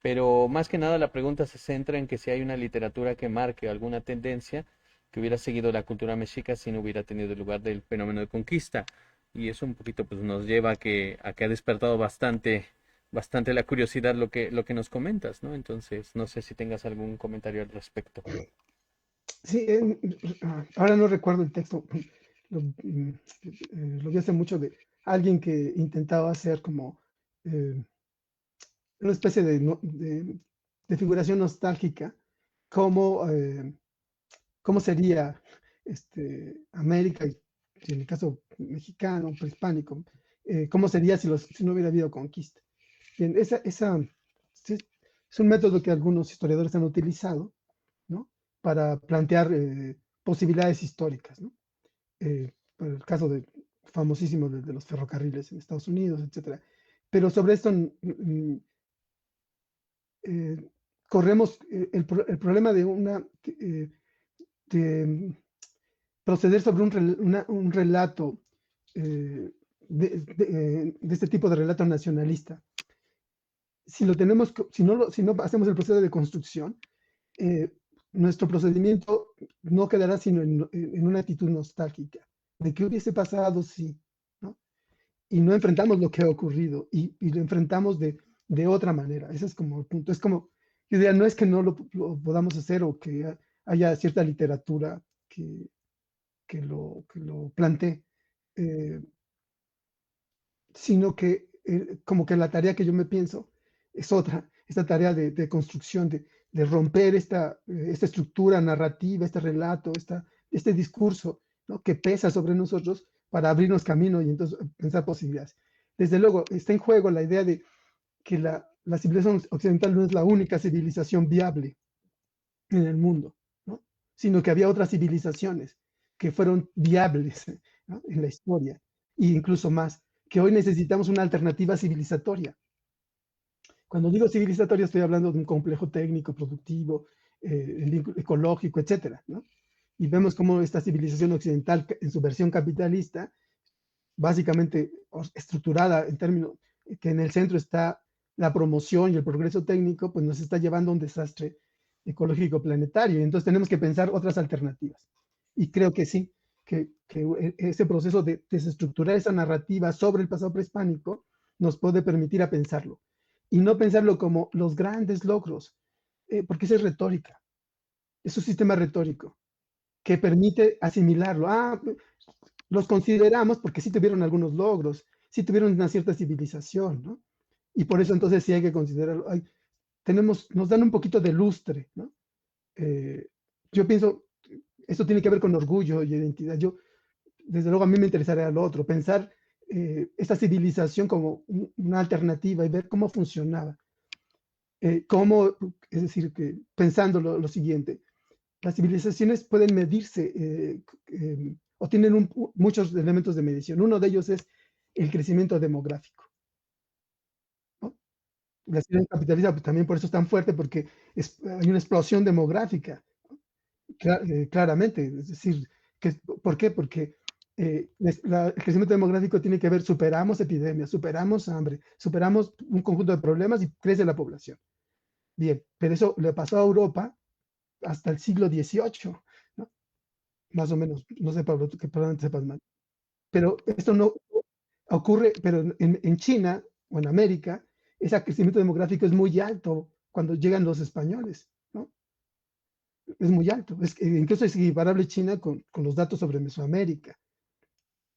Pero más que nada la pregunta se centra en que si hay una literatura que marque alguna tendencia que hubiera seguido la cultura mexica si no hubiera tenido lugar del fenómeno de conquista. Y eso un poquito pues nos lleva a que ha despertado bastante la curiosidad lo que nos comentas, ¿no? Entonces, no sé si tengas algún comentario al respecto. Sí, ahora no recuerdo el texto, lo vi hace mucho de alguien que intentaba hacer como una especie de figuración nostálgica, cómo, cómo sería América en el caso mexicano, prehispánico, cómo sería si no hubiera habido conquista. Bien, sí, es un método que algunos historiadores han utilizado, ¿no? Para plantear posibilidades históricas, ¿no? Por el caso famosísimo de los ferrocarriles en Estados Unidos, etcétera. Pero sobre esto eh, corremos el problema de proceder sobre un relato de este tipo de relato nacionalista. Si lo tenemos, si no hacemos el proceso de construcción, nuestro procedimiento no quedará sino en una actitud nostálgica, de qué hubiese pasado si, ¿no? Y no enfrentamos lo que ha ocurrido y lo enfrentamos de otra manera. Ese es como el punto. Es como, yo diría, no es que no lo podamos hacer o que haya cierta literatura que lo plantee, eh, sino que como que la tarea que yo me pienso es otra, esta tarea de construcción, de romper esta estructura narrativa, este relato, este discurso, ¿no? Que pesa sobre nosotros para abrirnos camino y entonces pensar posibilidades. Desde luego, está en juego la idea de que la civilización occidental no es la única civilización viable en el mundo, ¿no? Sino que había otras civilizaciones que fueron viables, ¿no? En la historia, e incluso más, que hoy necesitamos una alternativa civilizatoria. Cuando digo civilizatoria estoy hablando de un complejo técnico, productivo, ecológico, etcétera, ¿no? Y vemos cómo esta civilización occidental, en su versión capitalista, básicamente estructurada en términos que en el centro está la promoción y el progreso técnico, pues nos está llevando a un desastre ecológico planetario. Y entonces tenemos que pensar otras alternativas. Y creo que sí, que ese proceso de desestructurar esa narrativa sobre el pasado prehispánico nos puede permitir a pensarlo. Y no pensarlo como los grandes logros, porque esa es retórica, es un sistema retórico que permite asimilarlo. Los consideramos porque sí tuvieron algunos logros, sí tuvieron una cierta civilización, ¿no? Y por eso entonces sí hay que considerarlo. Nos dan un poquito de lustre, ¿no? Yo pienso, esto tiene que ver con orgullo y identidad. Desde luego, a mí me interesaría lo otro, pensar esta civilización como una alternativa y ver cómo funcionaba. Es decir, que pensando lo siguiente, las civilizaciones pueden medirse o tienen muchos elementos de medición. Uno de ellos es el crecimiento demográfico, ¿no? La sociedad capitalista pues, también por eso es tan fuerte, porque hay una explosión demográfica, ¿no? Claramente. Es decir, ¿por qué? Porque el crecimiento demográfico tiene que ver, superamos epidemias, superamos hambre, superamos un conjunto de problemas y crece la población. Bien, pero eso le pasó a Europa hasta el siglo XVIII, ¿no? Más o menos, no sé, Pablo, tú que probablemente sepas más. Pero esto no ocurre, pero en China o en América, ese crecimiento demográfico es muy alto cuando llegan los españoles, ¿no? Es muy alto. Incluso es equiparable China con los datos sobre Mesoamérica.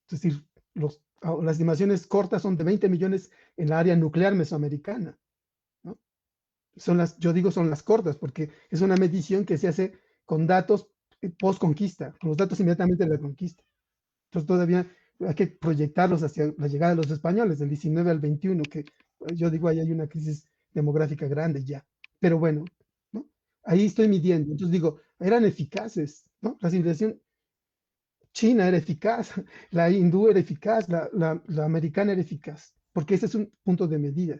Es decir, las estimaciones cortas son de 20 millones en la área nuclear mesoamericana, ¿no? Yo digo son las cortas, porque es una medición que se hace con datos post-conquista, con los datos inmediatamente de la conquista. Entonces todavía hay que proyectarlos hacia la llegada de los españoles, del 19 al 21, que yo digo, ahí hay una crisis demográfica grande ya. Pero bueno, ¿no? Ahí estoy midiendo. Entonces digo, eran eficaces, ¿no? La civilización china era eficaz, la hindú era eficaz, la americana era eficaz, porque ese es un punto de medida.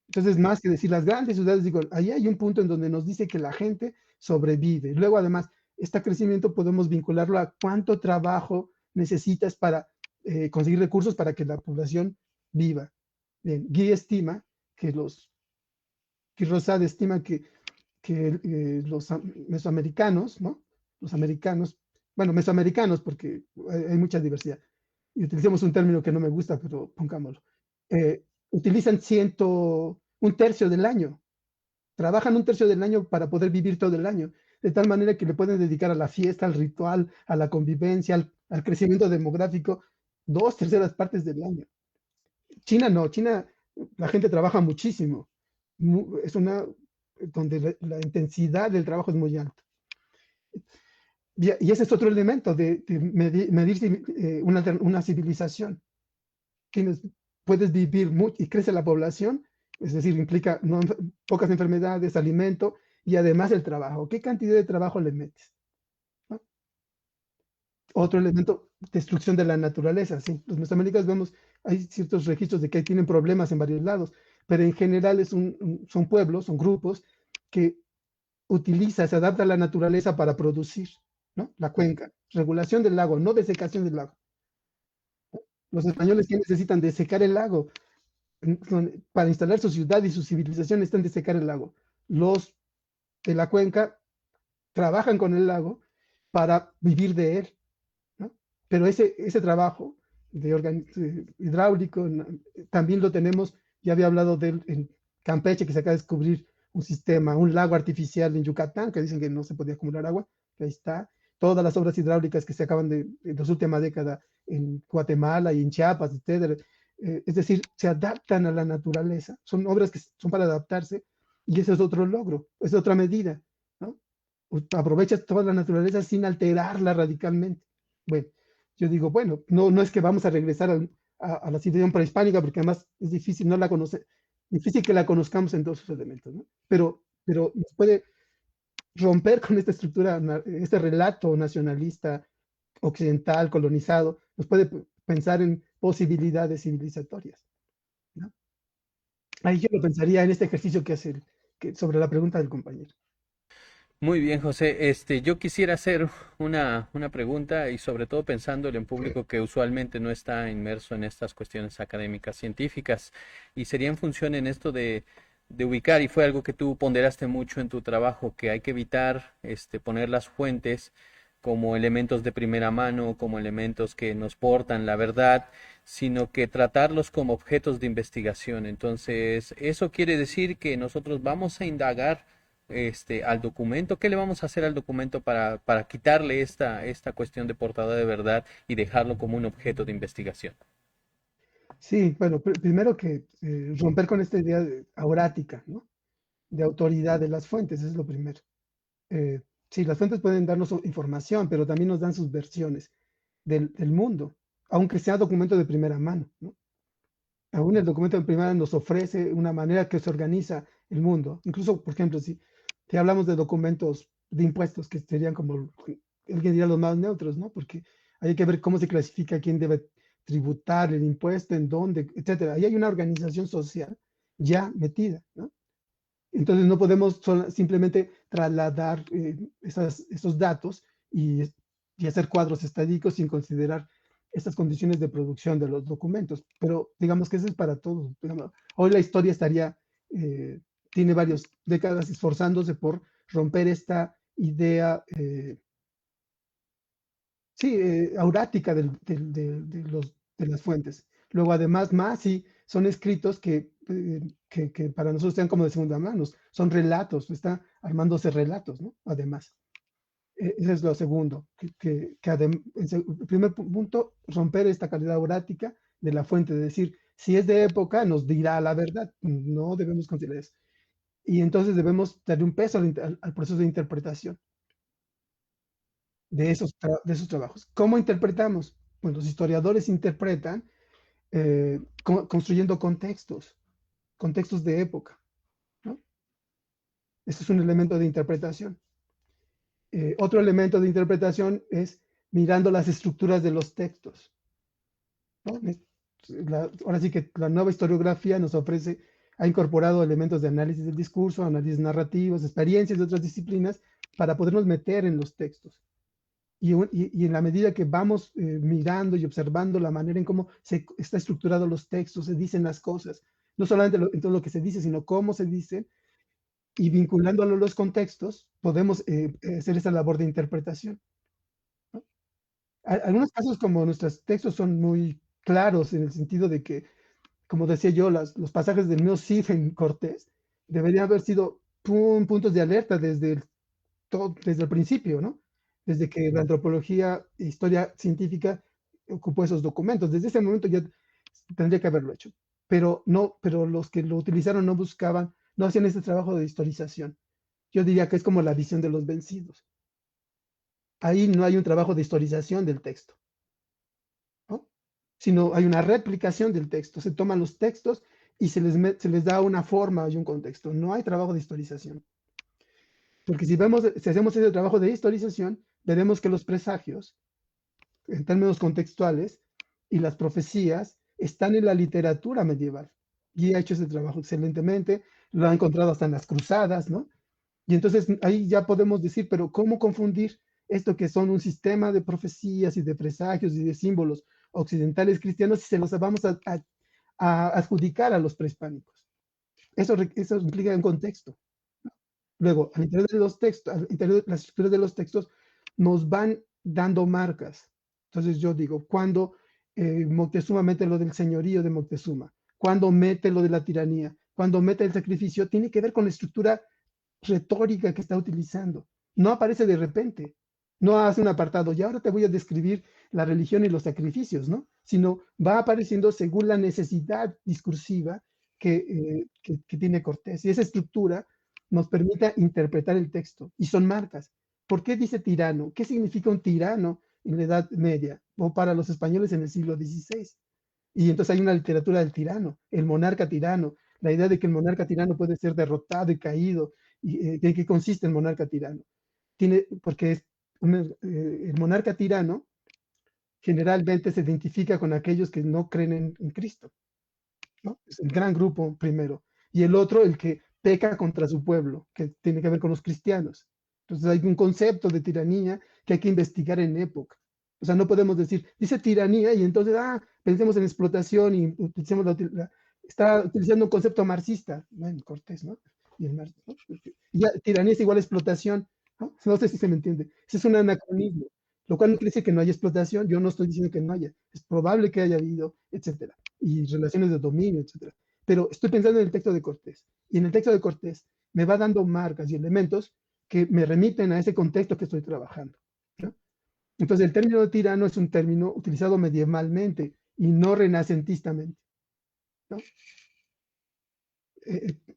Entonces, más que decir las grandes ciudades, digo, ahí hay un punto en donde nos dice que la gente sobrevive. Luego, además, este crecimiento podemos vincularlo a cuánto trabajo necesitas para conseguir recursos para que la población viva. Bien, Guy estima que Guy Rosad estima que los mesoamericanos, ¿no? Los americanos, bueno, mesoamericanos, porque hay mucha diversidad. Y utilicemos un término que no me gusta, pero pongámoslo. Utilizan un tercio del año, trabajan un tercio del año para poder vivir todo el año, de tal manera que le pueden dedicar a la fiesta, al ritual, a la convivencia, al crecimiento demográfico, 2/3 partes del año. China no, China la gente trabaja muchísimo, donde la intensidad del trabajo es muy alta. Y ese es otro elemento de medir una civilización. Puedes vivir mucho y crece la población, es decir, implica pocas enfermedades, alimento y además el trabajo. ¿Qué cantidad de trabajo le metes? ¿No? Otro elemento, destrucción de la naturaleza. Sí, los mesoamericanos vemos, hay ciertos registros de que tienen problemas en varios lados, pero en general son pueblos, son grupos que se adapta a la naturaleza para producir, ¿no? La cuenca, regulación del lago, no desecación del lago. Los españoles que necesitan desecar el lago para instalar su ciudad y su civilización necesitan desecar el lago. Los de la cuenca trabajan con el lago para vivir de él, ¿no? Pero ese trabajo hidráulico también lo tenemos, ya había hablado de él en Campeche, que se acaba de descubrir un sistema, un lago artificial en Yucatán, que dicen que no se podía acumular agua, que ahí está. Todas las obras hidráulicas que se acaban en las últimas décadas en Guatemala y en Chiapas, etc. Es decir, se adaptan a la naturaleza. Son obras que son para adaptarse y ese es otro logro, es otra medida, ¿no? Aprovechas toda la naturaleza sin alterarla radicalmente. Bueno, yo digo, bueno, no es que vamos a regresar a la civilización prehispánica, porque además es difícil, no la conoce, difícil que la conozcamos en todos sus elementos, ¿no? Pero nos puede romper con esta estructura, este relato nacionalista occidental, colonizado, nos puede pensar en posibilidades civilizatorias, ¿no? Ahí yo lo pensaría en este ejercicio que hace sobre la pregunta del compañero. Muy bien, José. Yo quisiera hacer una pregunta y sobre todo pensándole en público que usualmente no está inmerso en estas cuestiones académicas científicas y sería en función en esto de ubicar, y fue algo que tú ponderaste mucho en tu trabajo, que hay que evitar poner las fuentes como elementos de primera mano, como elementos que nos portan la verdad, sino que tratarlos como objetos de investigación. Entonces, eso quiere decir que nosotros vamos a indagar al documento. ¿Qué le vamos a hacer al documento para quitarle esta cuestión de portada de verdad y dejarlo como un objeto de investigación? Sí, bueno, primero que romper con esta idea aurática, ¿no? De autoridad de las fuentes, eso es lo primero. Sí, las fuentes pueden darnos información, pero también nos dan sus versiones del mundo, aunque sea documento de primera mano, ¿no? Aún el documento de primera nos ofrece una manera que se organiza el mundo. Incluso, por ejemplo, si hablamos de documentos de impuestos, que serían como, alguien diría los más neutros, ¿no? Porque hay que ver cómo se clasifica quién debe tributar el impuesto, en dónde, etcétera. Ahí hay una organización social ya metida, ¿no? Entonces no podemos simplemente trasladar esos datos y hacer cuadros estadísticos sin considerar estas condiciones de producción de los documentos. Pero digamos que eso es para todos. Digamos, hoy la historia tiene varias décadas esforzándose por romper esta idea, sí, aurática de las fuentes. Luego, además, más si son escritos que para nosotros sean como de segunda mano, son relatos, está armándose relatos, ¿no? Además, ese es lo segundo, el primer punto, romper esta calidad aurática de la fuente, de decir, si es de época, nos dirá la verdad, no debemos considerar eso. Y entonces debemos darle un peso al proceso de interpretación de esos trabajos. ¿Cómo interpretamos? Bueno, los historiadores interpretan construyendo contextos de época, ¿no? Ese es un elemento de interpretación. Otro elemento de interpretación es mirando las estructuras de los textos, ¿no? Ahora sí que la nueva historiografía nos ha incorporado elementos de análisis del discurso, análisis narrativos, experiencias de otras disciplinas para podernos meter en los textos. Y en la medida que vamos mirando y observando la manera en cómo se está estructurado los textos, se dicen las cosas, no solamente en todo lo que se dice, sino cómo se dice, y vinculándolo a los contextos, podemos hacer esa labor de interpretación, ¿no? Algunos casos como nuestros textos son muy claros en el sentido de que, como decía yo, los pasajes del mío Cid en Cortés deberían haber sido puntos de alerta desde el principio, ¿no? Desde que la antropología e historia científica ocupó esos documentos. Desde ese momento ya tendría que haberlo hecho. Pero los que lo utilizaron no hacían ese trabajo de historización. Yo diría que es como la visión de los vencidos. ahí no hay un trabajo de historización del texto, ¿no? Sino hay una replicación del texto. Se toman los textos y se les da una forma y un contexto. No hay trabajo de historización. Porque si hacemos ese trabajo de historización, veremos que los presagios, en términos contextuales, y las profecías están en la literatura medieval. Y ha hecho ese trabajo excelentemente, lo ha encontrado hasta en las cruzadas, ¿no? Y entonces ahí ya podemos decir, pero ¿cómo confundir esto que son un sistema de profecías y de presagios y de símbolos occidentales cristianos si se los vamos a adjudicar a los prehispánicos? Eso implica un contexto. Luego, al interior de los textos, al interior de las estructuras de los textos, nos van dando marcas. Entonces yo digo, cuando Moctezuma mete lo del señorío de Moctezuma, cuando mete lo de la tiranía, cuando mete el sacrificio, tiene que ver con la estructura retórica que está utilizando. No aparece de repente, no hace un apartado, y ahora te voy a describir la religión y los sacrificios, ¿no? Sino va apareciendo según la necesidad discursiva que tiene Cortés. Y esa estructura nos permite interpretar el texto, y son marcas. ¿Por qué dice tirano? ¿Qué significa un tirano en la Edad Media o para los españoles en el siglo XVI? Y entonces hay una literatura del tirano, el monarca tirano, la idea de que el monarca tirano puede ser derrotado y caído. ¿Y en qué consiste el monarca tirano? Porque el monarca tirano generalmente se identifica con aquellos que no creen en Cristo, ¿no? Es el gran grupo primero. Y el otro, el que peca contra su pueblo, que tiene que ver con los cristianos. Entonces hay un concepto de tiranía que hay que investigar en época. O sea, no podemos decir, dice tiranía y entonces, pensemos en explotación y utilicemos está utilizando un concepto marxista, bueno, Cortés, ¿no? Y el Marx, ¿no? Y ya, tiranía es igual a explotación, ¿no? No sé si se me entiende. Ese es un anacronismo, lo cual no quiere decir que no haya explotación, yo no estoy diciendo que no haya, es probable que haya habido, etcétera, y relaciones de dominio, etcétera. Pero estoy pensando en el texto de Cortés, y en el texto de Cortés me va dando marcas y elementos que me remiten a ese contexto que estoy trabajando, ¿no? Entonces, el término de tirano es un término utilizado medievalmente y no renacentistamente, ¿no?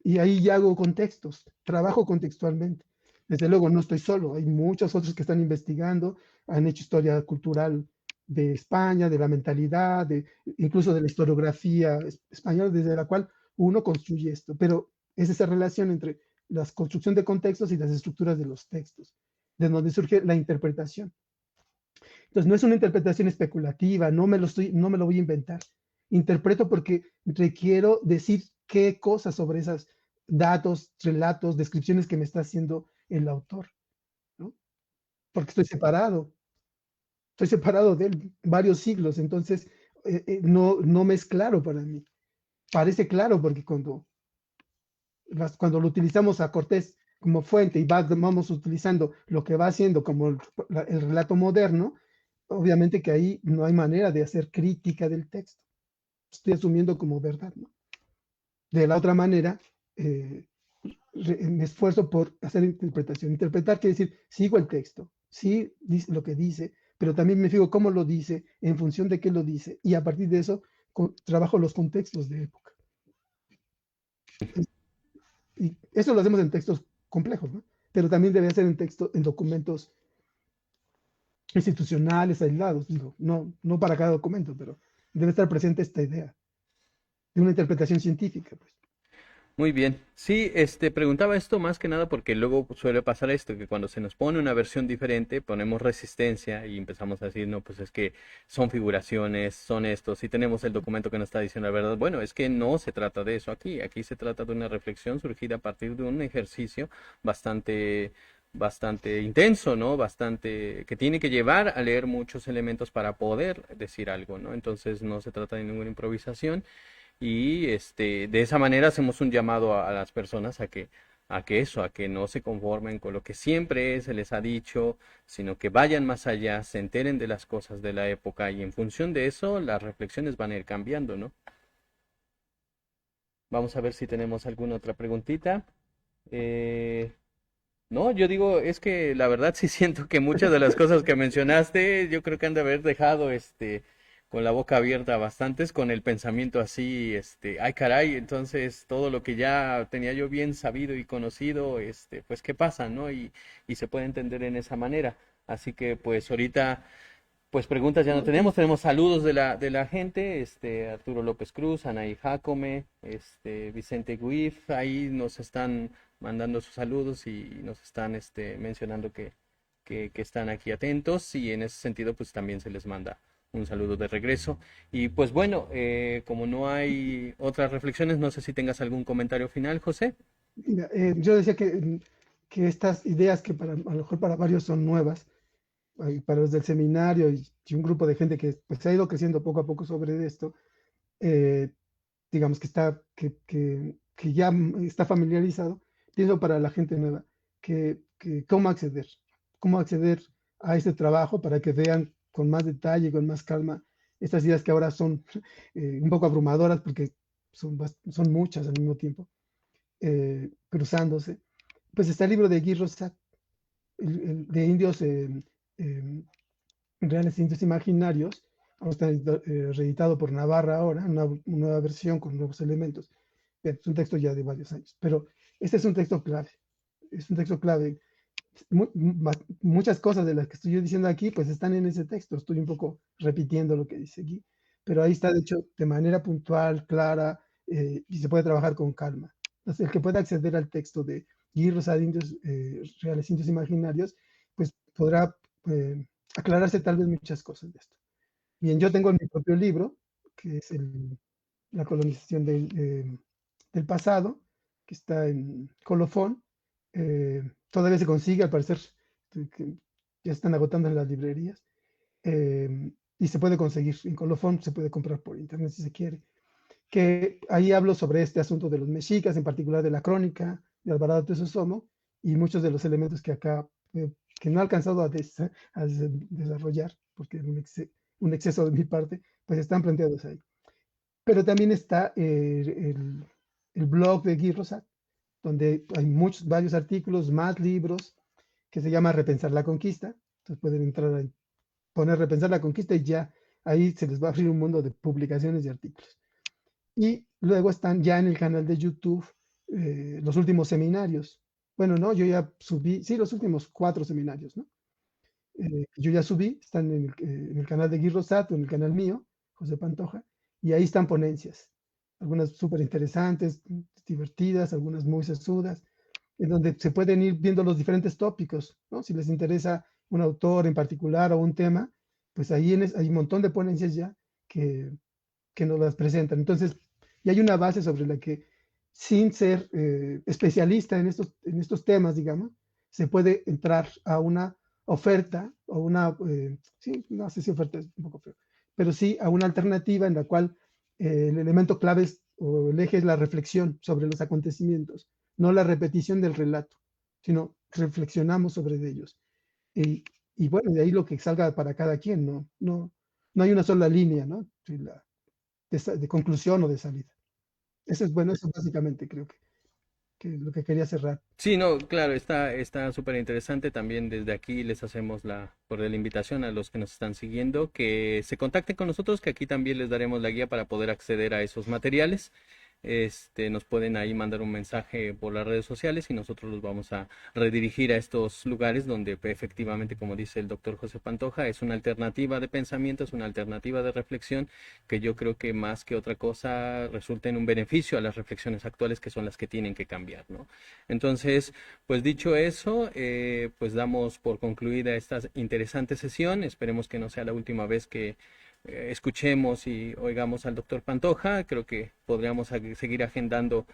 Y ahí ya hago contextos, trabajo contextualmente. Desde luego no estoy solo, hay muchos otros que están investigando, han hecho historia cultural de España, de la mentalidad, incluso de la historiografía española, desde la cual uno construye esto. Pero es esa relación entre la construcción de contextos y las estructuras de los textos, de donde surge la interpretación. Entonces, no es una interpretación especulativa, no me lo voy a inventar. Interpreto porque requiero decir qué cosas sobre esos datos, relatos, descripciones que me está haciendo el autor, ¿no? Porque estoy separado de él varios siglos, entonces no me es claro para mí. Parece claro porque cuando lo utilizamos a Cortés como fuente y vamos utilizando lo que va haciendo como el relato moderno, obviamente que ahí no hay manera de hacer crítica del texto. Estoy asumiendo como verdad, ¿no? De la otra manera, me esfuerzo por hacer interpretación. Interpretar quiere decir, sigo el texto, sí dice lo que dice, pero también me fijo cómo lo dice, en función de qué lo dice, y a partir de eso trabajo los contextos de época. Y eso lo hacemos en textos complejos, ¿no? Pero también debe ser en documentos institucionales aislados, digo, no para cada documento, pero debe estar presente esta idea de una interpretación científica, pues. Muy bien. Sí, preguntaba esto más que nada porque luego suele pasar esto, que cuando se nos pone una versión diferente, ponemos resistencia y empezamos a decir, no, pues es que son figuraciones, son estos, si tenemos el documento que nos está diciendo la verdad. Bueno, es que no se trata de eso aquí. Aquí se trata de una reflexión surgida a partir de un ejercicio bastante intenso, ¿no? Bastante, que tiene que llevar a leer muchos elementos para poder decir algo, ¿no? Entonces no se trata de ninguna improvisación. Y de esa manera hacemos un llamado a las personas a que no se conformen con lo que siempre se les ha dicho, sino que vayan más allá, se enteren de las cosas de la época y en función de eso las reflexiones van a ir cambiando, ¿no? Vamos a ver si tenemos alguna otra preguntita. No, yo digo, es que la verdad sí siento que muchas de las cosas que mencionaste, yo creo que han de haber dejado con la boca abierta a bastantes, con el pensamiento así, ay caray, entonces todo lo que ya tenía yo bien sabido y conocido, pues qué pasa, ¿no? Y se puede entender en esa manera. Así que pues ahorita pues preguntas ya no tenemos saludos de la gente, Arturo López Cruz, Anaí Jacome, Vicente Guif, ahí nos están mandando sus saludos y nos están mencionando que están aquí atentos, y en ese sentido pues también se les manda un saludo de regreso. Y pues bueno, como no hay otras reflexiones, no sé si tengas algún comentario final, José. Mira, yo decía que estas ideas que a lo mejor para varios son nuevas, para los del seminario y un grupo de gente que pues, ha ido creciendo poco a poco sobre esto, eh, digamos que ya está familiarizado, pienso para la gente nueva, que cómo acceder a este trabajo para que vean con más detalle, con más calma, estas ideas que ahora son un poco abrumadoras porque son muchas al mismo tiempo, cruzándose. Pues está el libro de Guy Rosat, de indios, reales indios imaginarios. Ahora está reeditado por Navarra ahora, una nueva versión con nuevos elementos. Bien, es un texto ya de varios años, pero este es un texto clave. Es un texto clave. Muchas cosas de las que estoy diciendo aquí, pues están en ese texto. Estoy un poco repitiendo lo que dice aquí, pero ahí está, de hecho, de manera puntual, clara, y se puede trabajar con calma. Entonces, el que pueda acceder al texto de Guy Rosat, indios, reales indios imaginarios, pues podrá aclararse tal vez muchas cosas de esto. Bien, yo tengo mi propio libro, que es la colonización del pasado, que está en colofón. Todavía se consigue, al parecer, que ya están agotando en las librerías. Y se puede conseguir en colofón, se puede comprar por internet si se quiere. Que ahí hablo sobre este asunto de los mexicas, en particular de la crónica de Alvarado Tesosomo, y muchos de los elementos que acá, que no he alcanzado a desarrollar, porque un exceso de mi parte, pues están planteados ahí. Pero también está el blog de Guy Rosat, donde hay varios artículos, más libros, que se llama Repensar la Conquista. Entonces pueden entrar ahí, poner Repensar la Conquista y ya ahí se les va a abrir un mundo de publicaciones y artículos. Y luego están ya en el canal de YouTube los últimos seminarios. Bueno, no, yo ya subí, sí, los últimos 4 seminarios, ¿no? Yo ya subí, están en el canal de Guy Rosat o en el canal mío, José Pantoja, y ahí están ponencias, algunas súper interesantes, divertidas, algunas muy sesudas, en donde se pueden ir viendo los diferentes tópicos, ¿no? Si les interesa un autor en particular o un tema, pues ahí hay un montón de ponencias ya que nos las presentan. Entonces, y hay una base sobre la que, sin ser especialista en estos temas, digamos, se puede entrar a una oferta o sí, no sé si oferta es un poco feo, pero sí a una alternativa en la cual el elemento clave o el eje es la reflexión sobre los acontecimientos, no la repetición del relato, sino reflexionamos sobre ellos. Y bueno, de ahí lo que salga para cada quien, no hay una sola línea, ¿no? De conclusión o de salida. Eso es bueno, eso básicamente creo que es lo que quería cerrar. Sí, no, claro, está súper interesante. También desde aquí les hacemos la invitación a los que nos están siguiendo que se contacten con nosotros, que aquí también les daremos la guía para poder acceder a esos materiales. Nos pueden ahí mandar un mensaje por las redes sociales y nosotros los vamos a redirigir a estos lugares donde efectivamente, como dice el doctor José Pantoja, es una alternativa de pensamiento, es una alternativa de reflexión que yo creo que más que otra cosa resulta en un beneficio a las reflexiones actuales, que son las que tienen que cambiar, ¿no? Entonces, pues dicho eso, pues damos por concluida esta interesante sesión. Esperemos que no sea la última vez que escuchemos y oigamos al doctor Pantoja. Creo que podríamos seguir agendando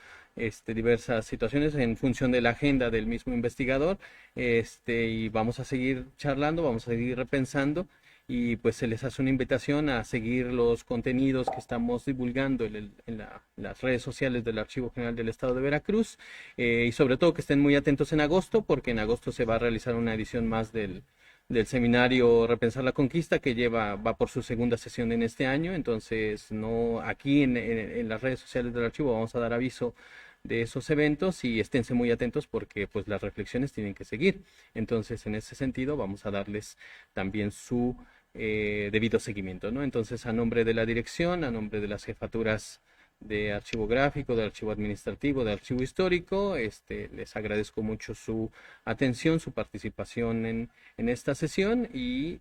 diversas situaciones en función de la agenda del mismo investigador, y vamos a seguir charlando, vamos a seguir repensando, y pues se les hace una invitación a seguir los contenidos que estamos divulgando en las redes sociales del Archivo General del Estado de Veracruz, y sobre todo que estén muy atentos en agosto, porque en agosto se va a realizar una edición más del seminario Repensar la Conquista, que va por su segunda sesión en este año. Entonces, no, aquí en las redes sociales del archivo vamos a dar aviso de esos eventos, y esténse muy atentos porque pues las reflexiones tienen que seguir. Entonces, en ese sentido, vamos a darles también su debido seguimiento, ¿no? Entonces, a nombre de la dirección, a nombre de las jefaturas de archivo gráfico, de archivo administrativo, de archivo histórico. Les agradezco mucho su atención, su participación en esta sesión y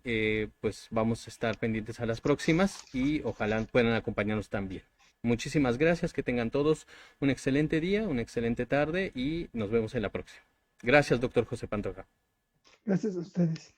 pues vamos a estar pendientes a las próximas y ojalá puedan acompañarnos también. Muchísimas gracias, que tengan todos un excelente día, una excelente tarde y nos vemos en la próxima. Gracias, doctor José Pantoja. Gracias a ustedes.